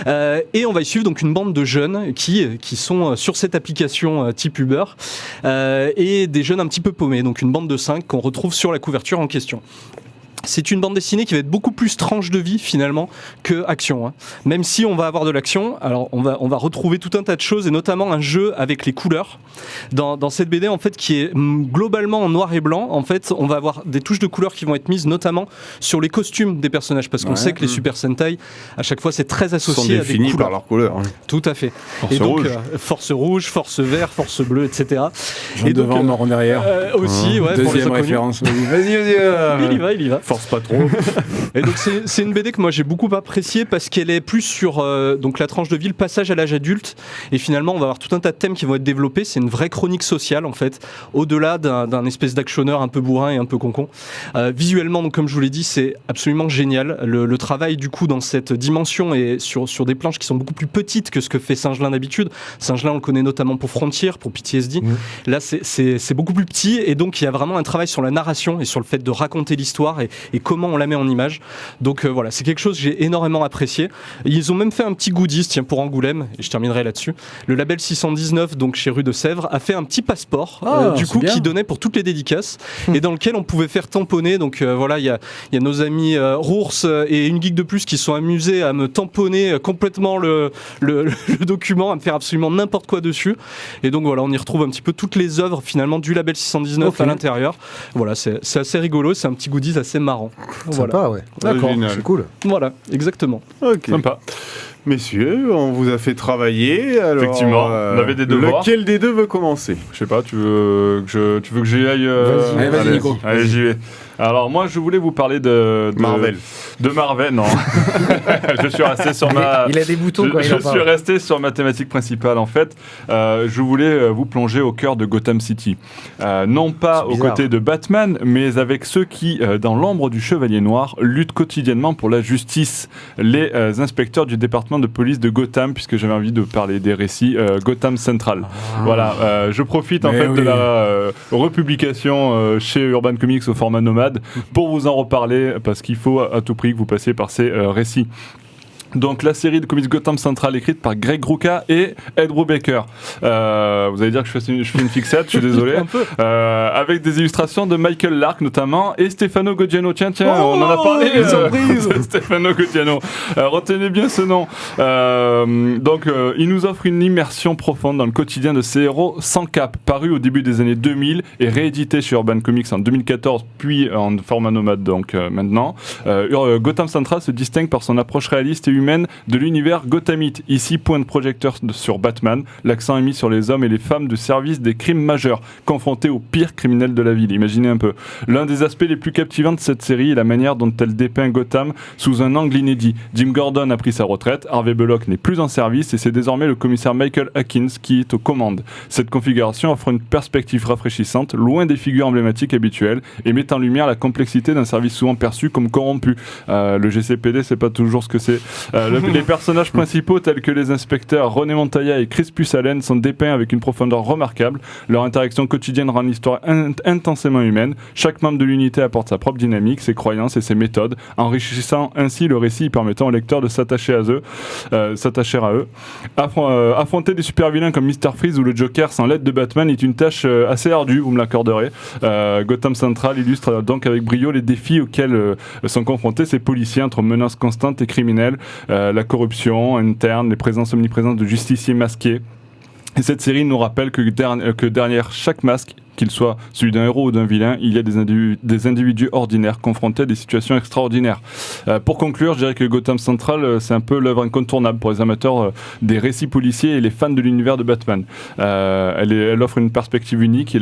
Et on va y suivre donc une bande de jeunes qui sont sur cette application type Uber et des jeunes un petit peu paumés, donc une bande de 5 qu'on retrouve sur la couverture en question. C'est une bande dessinée qui va être beaucoup plus tranche de vie finalement que action. Même si on va avoir de l'action, alors on va retrouver tout un tas de choses et notamment un jeu avec les couleurs. Dans cette BD en fait qui est globalement en noir et blanc, en fait on va avoir des touches de couleurs qui vont être mises notamment sur les costumes des personnages parce qu'on sait que les Super Sentai à chaque fois c'est très associé à des couleurs. Par leurs couleurs. Tout à fait. Force rouge. Force rouge, force vert, force bleue, etc. Et devant, mort en arrière. Aussi, ouais. Deuxième référence. Vas-y. Il y va. Force pas trop. Et donc c'est une BD que moi j'ai beaucoup appréciée parce qu'elle est plus sur donc la tranche de vie, le passage à l'âge adulte et finalement on va avoir tout un tas de thèmes qui vont être développés. C'est une vraie chronique sociale en fait, au-delà d'un espèce d'actionneur un peu bourrin et un peu concon. Visuellement, donc comme je vous l'ai dit, c'est absolument génial. Le travail du coup dans cette dimension est sur des planches qui sont beaucoup plus petites que ce que fait Singelin d'habitude. Singelin on le connaît notamment pour Frontier, pour PTSD. Là c'est beaucoup plus petit et donc il y a vraiment un travail sur la narration et sur le fait de raconter l'histoire et comment on la met en image. Donc voilà, c'est quelque chose que j'ai énormément apprécié. Ils ont même fait un petit goodies, tiens, pour Angoulême, et je terminerai là-dessus. Le label 619, donc chez Rue de Sèvres, a fait un petit passeport, qui donnait pour toutes les dédicaces, et dans lequel on pouvait faire tamponner. Donc voilà, il y a nos amis Rours et une geek de plus qui sont amusés à me tamponner complètement le document, à me faire absolument n'importe quoi dessus. Et donc voilà, on y retrouve un petit peu toutes les œuvres finalement du label 619 à l'intérieur. Voilà, c'est assez rigolo, c'est un petit goodies assez marrant. Sympa, ouais. D'accord, c'est cool. Voilà, exactement. Ok. Sympa. Messieurs, on vous a fait travailler. Alors, effectivement, on avait des devoirs. Lequel des deux veut commencer ? Je sais pas, tu veux que j'y aille Vas-y, Nico. Allez, j'y vais. Alors moi, je voulais vous parler de Marvel. De Marvel, non. Je suis resté sur Il a des boutons quand il en parle. Je suis resté sur ma thématique principale en fait. Je voulais vous plonger au cœur de Gotham City. Non pas aux côtés de Batman, mais avec ceux qui, dans l'ombre du Chevalier Noir, luttent quotidiennement pour la justice. Les inspecteurs du département de police de Gotham, puisque j'avais envie de parler des récits Gotham Central. Voilà, je profite en fait de la republication chez Urban Comics au format nomade pour vous en reparler parce qu'il faut à tout prix que vous passiez par ces récits. Donc la série de comics Gotham Central écrite par Greg Rucka et Ed Brubaker. Vous allez dire que je fais une fixette, je suis désolé. Un peu. Avec des illustrations de Michael Lark notamment et Stefano Gaudiano. Tiens, on en a parlé. Stefano Gaudiano. Retenez bien ce nom. Donc il nous offre une immersion profonde dans le quotidien de ces héros sans cap, paru au début des années 2000 et réédité chez Urban Comics en 2014 puis en format nomade donc maintenant. Gotham Central se distingue par son approche réaliste et humaine humaine de l'univers gothamite. Ici, point de projecteur sur Batman. L'accent est mis sur les hommes et les femmes de service des crimes majeurs, confrontés aux pires criminels de la ville. Imaginez un peu. L'un des aspects les plus captivants de cette série est la manière dont elle dépeint Gotham sous un angle inédit. Jim Gordon a pris sa retraite, Harvey Bullock n'est plus en service et c'est désormais le commissaire Michael Hawkins qui est aux commandes. Cette configuration offre une perspective rafraîchissante, loin des figures emblématiques habituelles, et met en lumière la complexité d'un service souvent perçu comme corrompu. Le GCPD, c'est pas toujours ce que c'est. Les personnages principaux, tels que les inspecteurs René Montoya et Crispus Allen, sont dépeints avec une profondeur remarquable. Leur interaction quotidienne rend l'histoire intensément humaine. Chaque membre de l'unité apporte sa propre dynamique, ses croyances et ses méthodes, enrichissant ainsi le récit, permettant au lecteur de s'attacher à eux. Affronter des super-vilains comme Mr. Freeze ou le Joker sans l'aide de Batman est une tâche assez ardue, vous me l'accorderez. Gotham Central illustre donc avec brio les défis auxquels sont confrontés ces policiers entre menaces constantes et criminelles, la corruption interne, les présences omniprésentes de justiciers masqués. Et cette série nous rappelle que derrière chaque masque, qu'il soit celui d'un héros ou d'un vilain, il y a des individus ordinaires confrontés à des situations extraordinaires. Pour conclure, je dirais que Gotham Central, c'est un peu l'œuvre incontournable pour les amateurs des récits policiers et les fans de l'univers de Batman. Elle offre une perspective unique et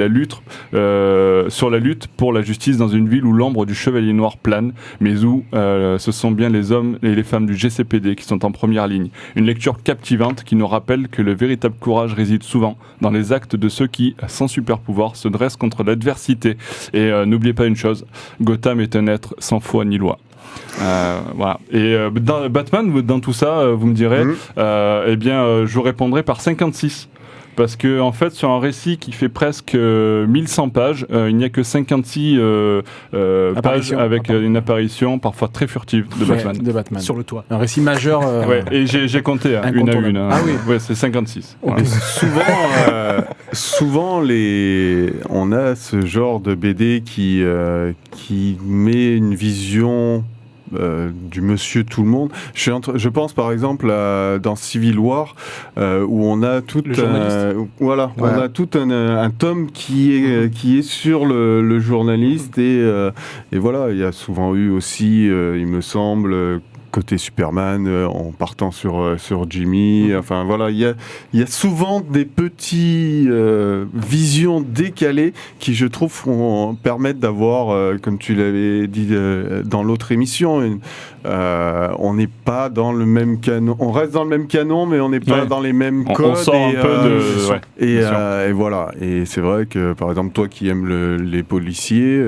sur la lutte pour la justice dans une ville où l'ombre du Chevalier Noir plane, mais où ce sont bien les hommes et les femmes du GCPD qui sont en première ligne. Une lecture captivante qui nous rappelle que le véritable courage réside souvent dans les actes de ceux qui, sans super pouvoir, se dresse contre l'adversité. Et n'oubliez pas une chose, Gotham est un être sans foi ni loi. Voilà. Et dans Batman, dans tout ça, vous me direz, je vous répondrai par 56. Parce que en fait, sur un récit qui fait presque 1100 pages, il n'y a que 56 pages avec une apparition parfois très furtive de Batman. Sur le toit. Un récit majeur. Ouais, et j'ai compté une à une. Ah oui. Ouais, c'est 56. Voilà. Souvent, on a ce genre de BD qui met une vision du monsieur tout le monde. Je pense par exemple dans Civil War où on a tout on a tout un tome qui est sur le journaliste et voilà, il y a souvent eu aussi il me semble côté Superman en partant sur Jimmy, enfin voilà, il y a souvent des petits visions décalées qui je trouve permettent d'avoir comme tu l'avais dit dans l'autre émission, on n'est pas dans le même canon, on reste dans le même canon mais on n'est pas dans les mêmes codes, on sort un peu et voilà, et c'est vrai que par exemple toi qui aimes les policiers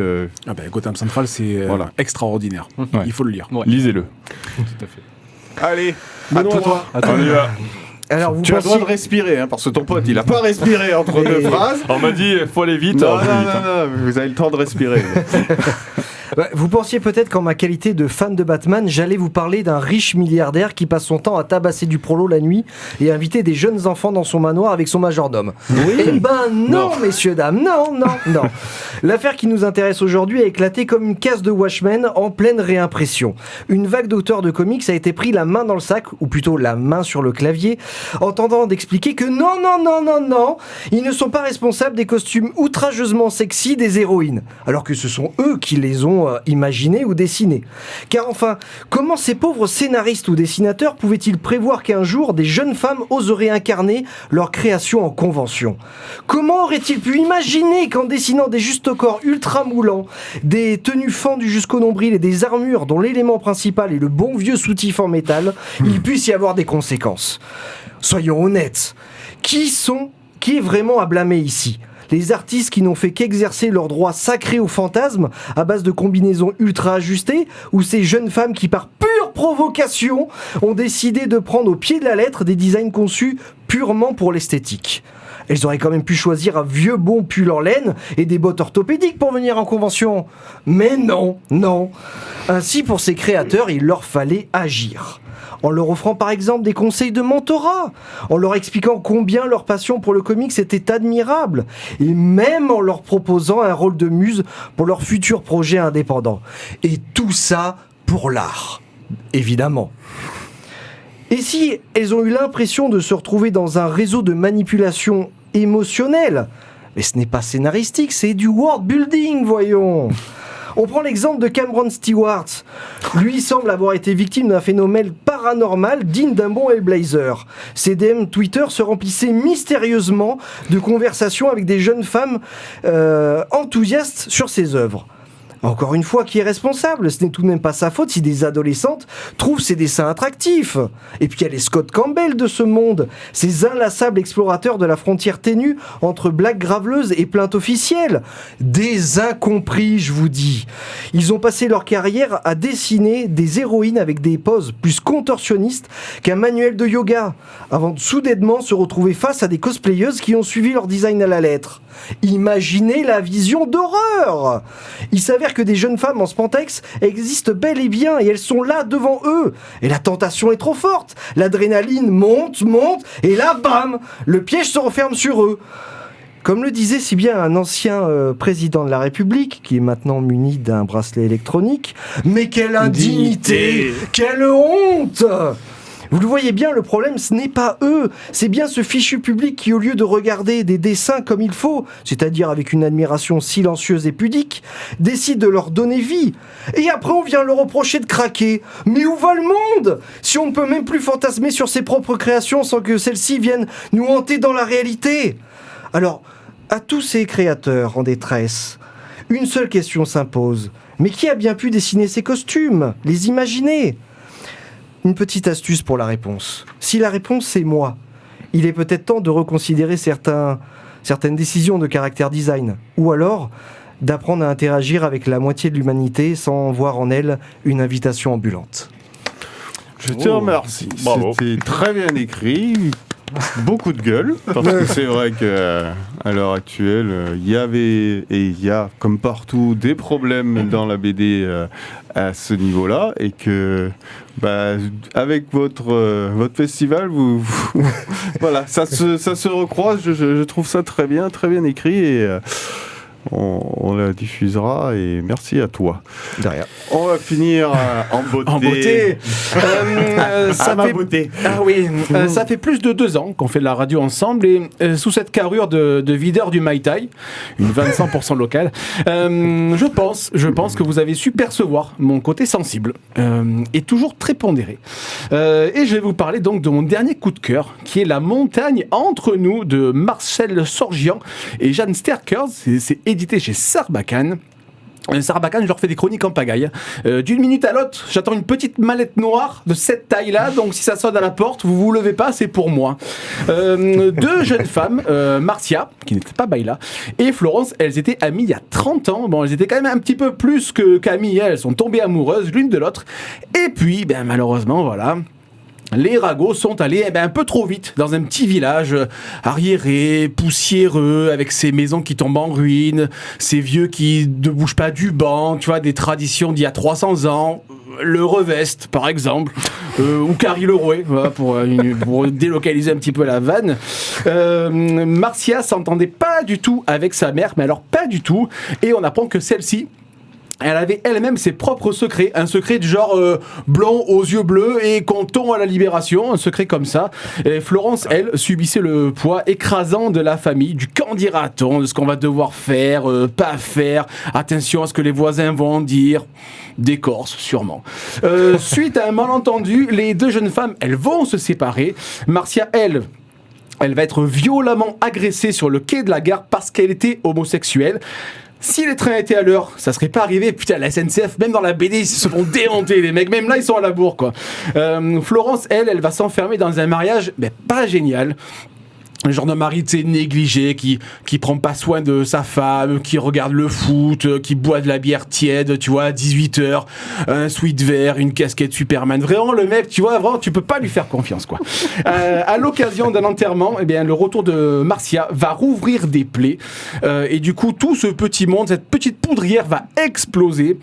Gotham Central c'est extraordinaire, il faut le lire. Lisez-le. Tout à fait. Allez, à toi. On y va. Alors, tu as le droit de respirer, parce que ton pote, il n'a pas respiré entre deux phrases. On m'a dit, il faut aller vite. Non, vous avez le temps de respirer. Vous pensiez peut-être qu'en ma qualité de fan de Batman, j'allais vous parler d'un riche milliardaire qui passe son temps à tabasser du prolo la nuit et inviter des jeunes enfants dans son manoir avec son majordome. Oui. Eh ben non, messieurs, dames, non. L'affaire qui nous intéresse aujourd'hui a éclaté comme une casse de Watchmen en pleine réimpression. Une vague d'auteurs de comics a été pris la main dans le sac, ou plutôt la main sur le clavier, en tentant d'expliquer que non, ils ne sont pas responsables des costumes outrageusement sexy des héroïnes, alors que ce sont eux qui les ont imaginés ou dessinés. Car enfin, comment ces pauvres scénaristes ou dessinateurs pouvaient-ils prévoir qu'un jour des jeunes femmes oseraient incarner leur création en convention ? Comment auraient-ils pu imaginer qu'en dessinant des juste-corps ultra moulants, des tenues fendues jusqu'au nombril et des armures dont l'élément principal est le bon vieux soutif en métal, il puisse y avoir des conséquences ? Soyons honnêtes, qui est vraiment à blâmer ici ? Les artistes qui n'ont fait qu'exercer leur droit sacré au fantasme à base de combinaisons ultra ajustées, ou ces jeunes femmes qui par pure provocation ont décidé de prendre au pied de la lettre des designs conçus purement pour l'esthétique. Elles auraient quand même pu choisir un vieux bon pull en laine et des bottes orthopédiques pour venir en convention. Mais non. Ainsi, pour ces créateurs, il leur fallait agir. En leur offrant par exemple des conseils de mentorat, en leur expliquant combien leur passion pour le comics était admirable, et même en leur proposant un rôle de muse pour leur futur projet indépendant. Et tout ça pour l'art, évidemment. Et si elles ont eu l'impression de se retrouver dans un réseau de manipulation émotionnelle, mais ce n'est pas scénaristique, c'est du world building, voyons. On prend l'exemple de Cameron Stewart. Lui semble avoir été victime d'un phénomène paranormal digne d'un bon Hellblazer. Ses DM Twitter se remplissaient mystérieusement de conversations avec des jeunes femmes enthousiastes sur ses œuvres. Encore une fois, qui est responsable ? Ce n'est tout de même pas sa faute si des adolescentes trouvent ses dessins attractifs. Et puis il y a les Scott Campbell de ce monde, ces inlassables explorateurs de la frontière ténue entre blagues graveleuses et plaintes officielles. Des incompris, je vous dis. Ils ont passé leur carrière à dessiner des héroïnes avec des poses plus contorsionnistes qu'un manuel de yoga, avant de soudainement se retrouver face à des cosplayeuses qui ont suivi leur design à la lettre. Imaginez la vision d'horreur ! Il s'avère que des jeunes femmes en spandex existent bel et bien et elles sont là devant eux. Et la tentation est trop forte. L'adrénaline monte, et là, bam, le piège se referme sur eux. Comme le disait si bien un ancien président de la République, qui est maintenant muni d'un bracelet électronique, mais quelle indignité ! Quelle honte ! Vous le voyez bien, le problème, ce n'est pas eux, c'est bien ce fichu public qui, au lieu de regarder des dessins comme il faut, c'est-à-dire avec une admiration silencieuse et pudique, décide de leur donner vie. Et après, on vient leur reprocher de craquer. Mais où va le monde ? Si on ne peut même plus fantasmer sur ses propres créations sans que celles-ci viennent nous hanter dans la réalité. Alors, à tous ces créateurs en détresse, une seule question s'impose. Mais qui a bien pu dessiner ces costumes ? Les imaginer ? Une petite astuce pour la réponse. Si la réponse c'est moi, il est peut-être temps de reconsidérer certaines décisions de caractère design, ou alors d'apprendre à interagir avec la moitié de l'humanité sans voir en elle une invitation ambulante. Je te remercie. Bravo. C'était très bien écrit. Beaucoup de gueule, parce que c'est vrai qu'à l'heure actuelle, il y avait et il y a, comme partout, des problèmes dans la BD à ce niveau-là, et que avec votre festival, voilà, ça se recroise. Je trouve ça très bien écrit, et on la diffusera, et merci à toi. De rien. On va finir en beauté. En beauté. Beauté. Ah oui, ça fait plus de 2 ans qu'on fait de la radio ensemble, et sous cette carrure de videur du Mai Tai, une 25% locale, je pense que vous avez su percevoir mon côté sensible et toujours très pondéré. Et je vais vous parler donc de mon dernier coup de cœur, qui est La montagne entre nous de Marcel Sorgian et Jeanne Sterkers. C'est édité chez Sarbacane. Sarbacane, je leur fais des chroniques en pagaille. D'une minute à l'autre, j'attends une petite mallette noire de cette taille-là, donc si ça sonne à la porte, vous levez pas, c'est pour moi. 2 jeunes femmes, Marcia, qui n'était pas Baïla, et Florence, elles étaient amies il y a 30 ans. Bon, elles étaient quand même un petit peu plus qu'amies, elles sont tombées amoureuses l'une de l'autre. Et puis, malheureusement, voilà... Les ragots sont allés un peu trop vite dans un petit village arriéré, poussiéreux, avec ses maisons qui tombent en ruine, ces vieux qui ne bougent pas du banc, tu vois, des traditions d'il y a 300 ans. Le Reveste, par exemple, ou Carrie Leroy, voilà, pour délocaliser un petit peu la vanne. Marcia s'entendait pas du tout avec sa mère, mais alors pas du tout, et on apprend que celle-ci, elle avait elle-même ses propres secrets, un secret du genre blond aux yeux bleus et comptons à la libération, un secret comme ça. Et Florence, elle, subissait le poids écrasant de la famille, du qu'en dira-t-on, de ce qu'on va devoir faire, pas faire, attention à ce que les voisins vont dire, des Corses sûrement. Suite à un malentendu, les 2 jeunes femmes, elles vont se séparer. Marcia, elle va être violemment agressée sur le quai de la gare parce qu'elle était homosexuelle. Si les trains étaient à l'heure, ça serait pas arrivé. Putain, la SNCF, même dans la BD, ils se font démonter, les mecs. Même là, ils sont à la bourre, quoi. Florence, elle va s'enfermer dans un mariage, pas génial. Le genre de mari, tu sais, négligé, qui prend pas soin de sa femme, qui regarde le foot, qui boit de la bière tiède, tu vois, à 18h, un sweat vert, une casquette Superman. Vraiment, le mec, tu vois, vraiment, tu peux pas lui faire confiance, quoi. À l'occasion d'un enterrement, le retour de Marcia va rouvrir des plaies, et du coup, tout ce petit monde, cette petite poudrière va exploser.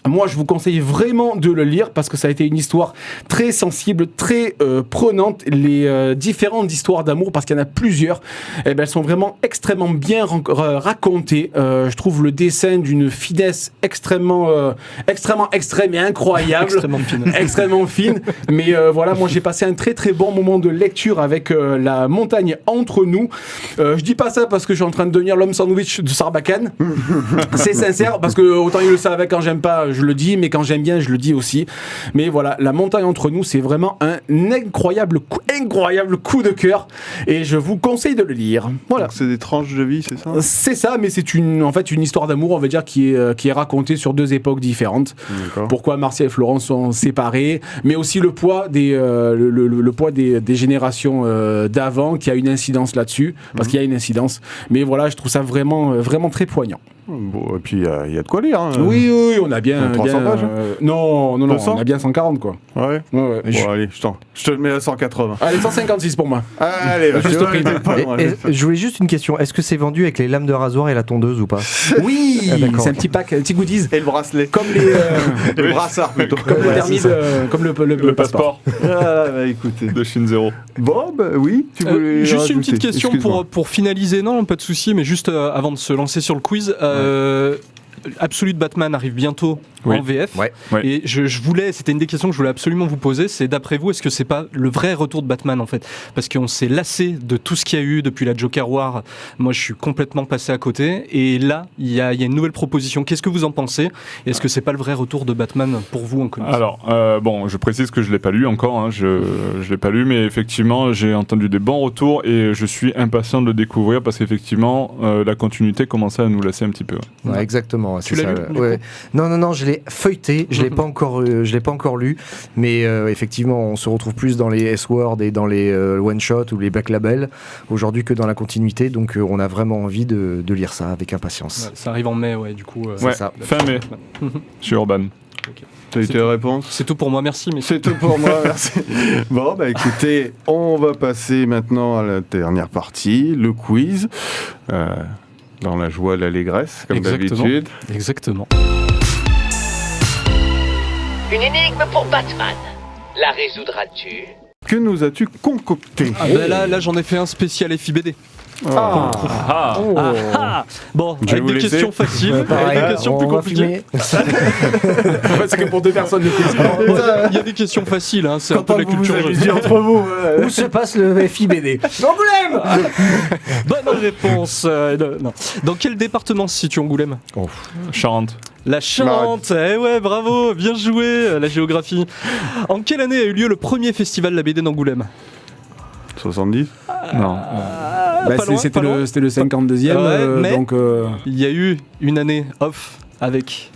Moi, je vous conseille vraiment de le lire parce que ça a été une histoire très sensible, très prenante. Les différentes histoires d'amour, parce qu'il y en a plusieurs, eh ben, elles sont vraiment extrêmement bien racontées. Je trouve le dessin d'une finesse extrêmement extrême et incroyable. Extrêmement fine. Mais voilà, moi, j'ai passé un très très bon moment de lecture avec la montagne entre nous. Je dis pas ça parce que je suis en train de devenir l'homme sandwich de Sarbacane. C'est sincère, parce que autant il le savait quand j'aime pas, je le dis, mais quand j'aime bien, je le dis aussi. Mais voilà, la montagne entre nous, c'est vraiment un incroyable coup de cœur, et je vous conseille de le lire. Voilà. Donc c'est des tranches de vie, c'est ça ? C'est ça, mais c'est en fait une histoire d'amour, on va dire, qui est racontée sur 2 époques différentes. D'accord. Pourquoi Marcia et Florence sont séparés, mais aussi le poids des générations d'avant, qui a une incidence là-dessus, parce qu'il y a une incidence. Mais voilà, je trouve ça vraiment très poignant. Bon, et puis il y a de quoi lire. Hein. Oui, on a bien 300 pages. Non, 200? on a bien 140 quoi. Ouais. Bon, allez, je te le mets à 180. Allez, 156 pour moi. Allez, juste au prix. Je voulais juste une question. Est-ce que c'est vendu avec les lames de rasoir et la tondeuse ou pas ? Oui, d'accord. c'est un petit pack, un petit goodies. Et le bracelet. Comme les le brassard plutôt. Comme le permis, comme le passeport. Bah, écoutez. De Chine 0. Bon, bah oui, tu voulais juste rajouter. une petite question pour finaliser, non, pas de souci, mais juste avant de se lancer sur le quiz. Absolute Batman arrive bientôt en VF. Ouais. Et je voulais, c'était une des questions que je voulais absolument vous poser, c'est d'après vous, est-ce que c'est pas le vrai retour de Batman en fait ? Parce qu'on s'est lassé de tout ce qu'il y a eu depuis la Joker War. Moi, je suis complètement passé à côté. Et là, il y a une nouvelle proposition. Qu'est-ce que vous en pensez ? Est-ce que c'est pas le vrai retour de Batman pour vous en comics ? Alors, bon, je précise que je l'ai pas lu encore. Hein, je l'ai pas lu, mais effectivement, j'ai entendu des bons retours et je suis impatient de le découvrir parce qu'effectivement, la continuité commençait à nous lasser un petit peu. Ouais, exactement. Tu l'as lu, ouais. Non, je l'ai feuilleté, je l'ai pas encore lu, mais effectivement, on se retrouve plus dans les S-Word et dans les One Shot ou les Black Label aujourd'hui que dans la continuité, donc on a vraiment envie de lire ça avec impatience. Ouais, ça arrive en mai, ouais, du coup. Ouais, ça. fin mai, chez Urban. Okay. T'as eu tes réponses ? C'est tout pour moi, merci. Mais c'est tout pour moi, merci. Bon, bah écoutez, on va passer maintenant à la dernière partie, le quiz. Dans la joie, l'allégresse, comme d'habitude. Exactement. Une énigme pour Batman. La résoudras-tu ? Que nous as-tu concocté ? Là, j'en ai fait un spécial FIBD. Bon, avec des questions faciles, avec des questions plus compliquées. C'est que pour 2 personnes de quiz. Il y a des questions faciles, hein, c'est un peu de la culture. Entre vous. Où se passe le FIBD ? Angoulême. Bonne réponse. Non. Dans quel département se situe Angoulême ? Charente. La Charente. Eh ouais, bravo, bien joué. La géographie. En quelle année a eu lieu le premier festival de la BD d'Angoulême ? 70 ? Non. C'était le 52e, mais donc il y a eu une année off avec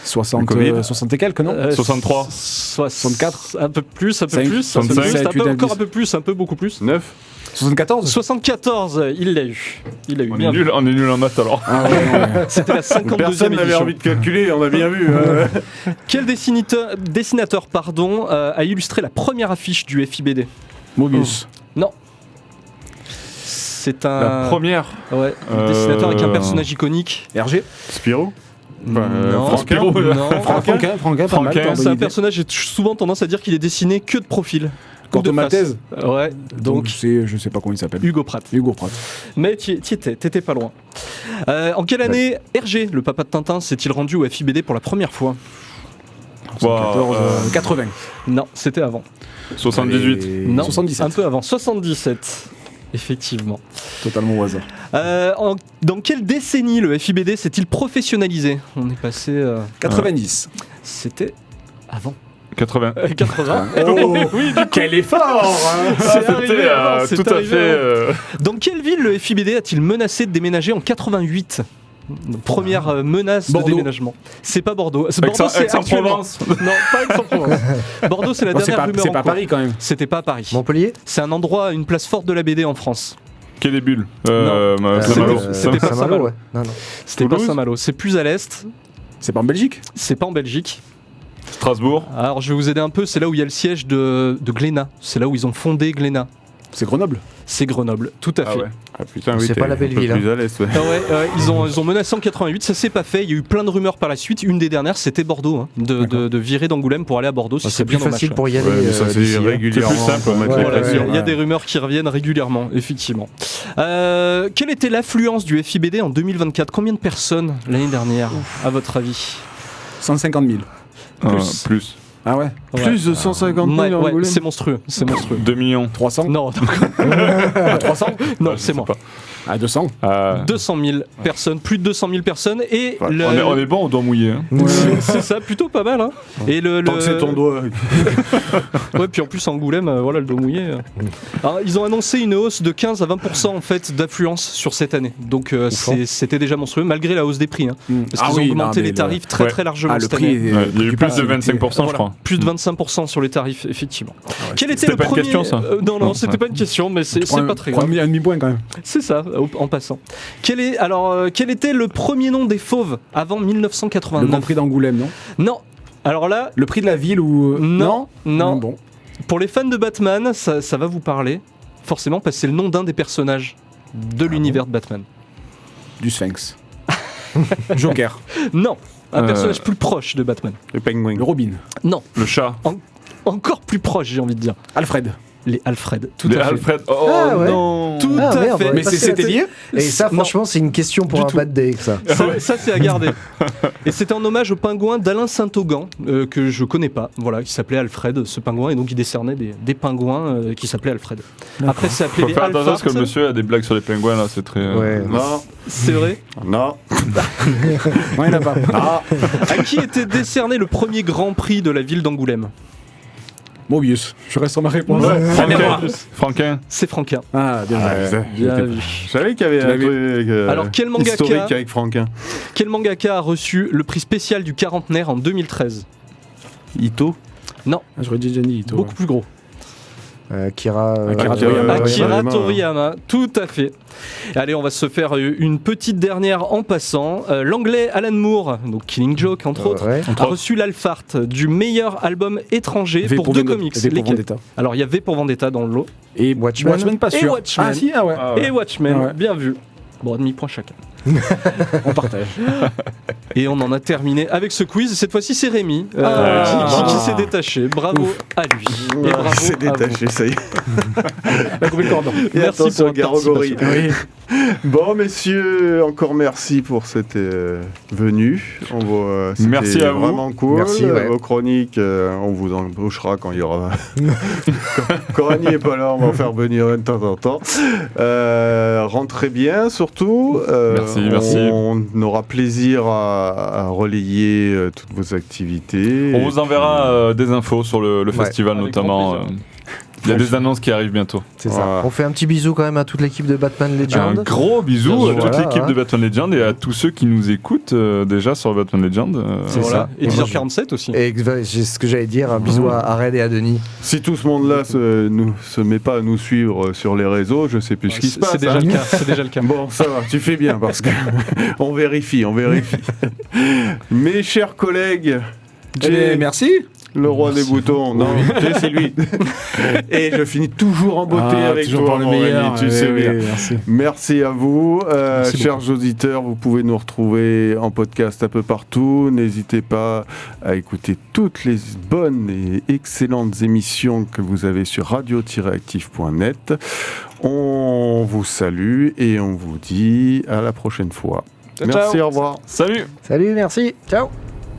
60 et quelques, non 63 64 un peu plus, 65, encore un peu plus, un peu beaucoup plus. 9 74, il l'a eu. On est nul en maths alors. C'était la 52e Personne n'avait envie de calculer, on a bien vu. Quel dessinateur a illustré la première affiche du FIBD ? Mobius. Non. C'est La première. Ouais, dessinateur avec un personnage iconique. Hergé. Spirou. Non, Franquin. Franquin. C'est un personnage, j'ai souvent tendance à dire qu'il est dessiné que de profil. Corto Maltese. Ouais, donc je sais pas comment il s'appelle. Hugo Pratt. Mais t'étais pas loin. En quelle année Hergé, le papa de Tintin, s'est-il rendu au FIBD pour la première fois ? 80. Non, c'était avant. 78. Non, 77. Un peu avant. 77. Effectivement. Totalement au hasard. Dans quelle décennie le FIBD s'est-il professionnalisé ? On est passé... 90. C'était avant. 80. 80. Oui, quel effort C'était tout à fait... Dans quelle ville le FIBD a-t-il menacé de déménager en 88 ? Première menace Bordeaux. de déménagement. C'est pas Bordeaux. Aix-en-Provence. Non, pas Aix-en-Provence. Bordeaux, c'est la dernière rumeur. C'est pas Paris quand même. C'était pas Paris. Montpellier ? C'est un endroit, une place forte de la BD en France. Quai des Bulles. Saint-Malo. C'était pas Saint-Malo. Ouais. Non. C'était pas Saint-Malo. C'est plus à l'est. C'est pas en Belgique ? C'est pas en Belgique. Strasbourg. Alors je vais vous aider un peu. C'est là où il y a le siège de Glénat. C'est là où ils ont fondé Glénat. C'est Grenoble. C'est Grenoble, tout à fait. ouais. Ah putain, oui, C'est pas la belle ville, Plus à l'est, ouais. Ah ouais, ils ont menacé en 88, ça s'est pas fait. Il y a eu plein de rumeurs par la suite. Une des dernières, c'était Bordeaux, hein, de virer d'Angoulême pour aller à Bordeaux. Si C'est plus bien facile dommage. pour y aller. Ouais, mais ça c'est d'ici, hein. régulièrement. C'est plus simple, pour mettre ouais, les Voilà, pressions. il y a des rumeurs qui reviennent régulièrement, effectivement. Quelle était l'affluence du FIBD en 2024 ? Combien de personnes l'année dernière, à votre avis ? 150 000. Plus. Ah ouais. Plus de 150 000 Ouais, Angoulême. c'est monstrueux, c'est monstrueux. 2 millions. 300 Non, 300 non, Je c'est sais moi. pas. Ah, 200 200 000 personnes, plus de 200 000 personnes. Et Ouais, On est bon, on doit mouiller. Hein. c'est ça, plutôt pas mal. Hein. Et Tant que c'est ton doigt. Ouais, puis en plus Angoulême, voilà, le dos mouillé. Alors, ils ont annoncé une hausse de 15 à 20% en fait d'affluence sur cette année. Donc c'était déjà monstrueux, malgré la hausse des prix. Hein. Parce qu'ils ont augmenté les tarifs très ouais. très largement Ah, le cette prix année. est Ouais, il y a eu plus de 25%, je Voilà, crois. plus de 25% sur les tarifs, effectivement. Quel était C'était le pas une premier... question, ça Non, c'était pas une question, mais c'est pas très grave. Un demi-point quand même. C'est ça, en passant. Quel était le premier nom des Fauves avant Le 1989 Grand Prix d'Angoulême, non Non. Alors là, Le prix de la ville ou. non. Bon. Pour les fans de Batman, ça va vous parler, forcément, parce que c'est le nom d'un des personnages de l'univers de Batman. Du Sphinx. Joker. Non, un personnage plus proche de Batman. Le pingouin. Le Robin. Non, Le chat. encore plus proche, j'ai envie de dire. Alfred. Les Alfred, tout Les à fait. Alfred. Oh Ah ouais. non. Tout Ah, à merde, fait. ouais. Mais Passer c'était la lié Et ça, Non. franchement, c'est une question pour Du un tout. bad day, ça. Ça c'est à garder. Et c'était en hommage au pingouin d'Alain Saint-Augan, que je connais pas, voilà, qui s'appelait Alfred, ce pingouin, et donc il décernait des pingouins qui s'appelaient Alfred. Après c'est appelé Faut les faire attention parce que le Alphard. monsieur a des blagues sur les pingouins là, c'est très. Ouais. Non, C'est vrai. non. Non, il n'y en a pas. À qui était décerné le premier grand prix de la ville d'Angoulême ? Mobius. Je reste sur ma réponse. Franquin. C'est Franquin. Ah, bien joué. Bien vu. Je savais qu'il y avait Tu un l'as vu truc Alors, quel mangaka historique avec Franquin. Quel mangaka a reçu le prix spécial du quarantenaire en 2013 ? Ito. Ah, j'aurais déjà dit Ito. Beaucoup plus gros. Akira Toriyama. Akira Toriyama, tout à fait. Allez, on va se faire une petite dernière en passant. L'anglais Alan Moore, donc Killing Joke entre autres, Ouais. a reçu l'Alphard du meilleur album étranger pour deux comics. V pour Lesquels ? Vendetta. Alors il y a V pour Vendetta dans le lot. Et Watchmen. pas sûr. Et Watchmen. Ah si, ah ouais. Ah ouais. Et Watchmen, Ouais. bien vu. Bon, demi-point chacun. On partage. Et on en a terminé avec ce quiz. Cette fois-ci, c'est Rémi qui s'est détaché. Bravo à lui. Et bravo C'est à vous. détaché, ça y est. La coupé le cordon. Et Merci attention, pour votre Garogori. participation. Bon, messieurs, encore merci pour cette venue. C'était Merci à vous. Vraiment cool. Merci, ouais. Vos chroniques, on vous embauchera quand il y aura. Quand Annie n'est pas là, on va en faire venir de temps en temps. Rentrez bien, surtout. Merci. On aura plaisir à relayer toutes vos activités. On vous enverra des infos sur le festival avec notamment. grand plaisir. Il y a des annonces qui arrivent bientôt. C'est Voilà. ça. On fait un petit bisou quand même à toute l'équipe de Batman Un Legend. gros bisou à toute Voilà, l'équipe de Batman Legend et à tous ceux qui nous écoutent déjà sur Batman Legend. C'est Voilà. ça. Et 10h47 aussi. Et c'est ce que j'allais dire. Un bisou à Red et à Denis. Si tout ce monde-là se met pas à nous suivre sur les réseaux, je sais plus ce qui se passe. C'est déjà hein. le cas. C'est déjà le cas. Bon, ça va, tu fais bien parce que on vérifie. Mes chers collègues, Jay, Merci. le roi des boutons, non, Jay, c'est lui. Et je finis toujours en beauté avec toujours toi, pour le mon meilleur. Rémi, tu sais bien. Merci. Merci à vous, Merci chers auditeurs. Vous pouvez nous retrouver en podcast un peu partout. N'hésitez pas à écouter toutes les bonnes et excellentes émissions que vous avez sur radio-active.net. On vous salue et on vous dit à la prochaine fois. Ciao, Merci, ciao. au revoir. Salut. Salut, merci. Ciao.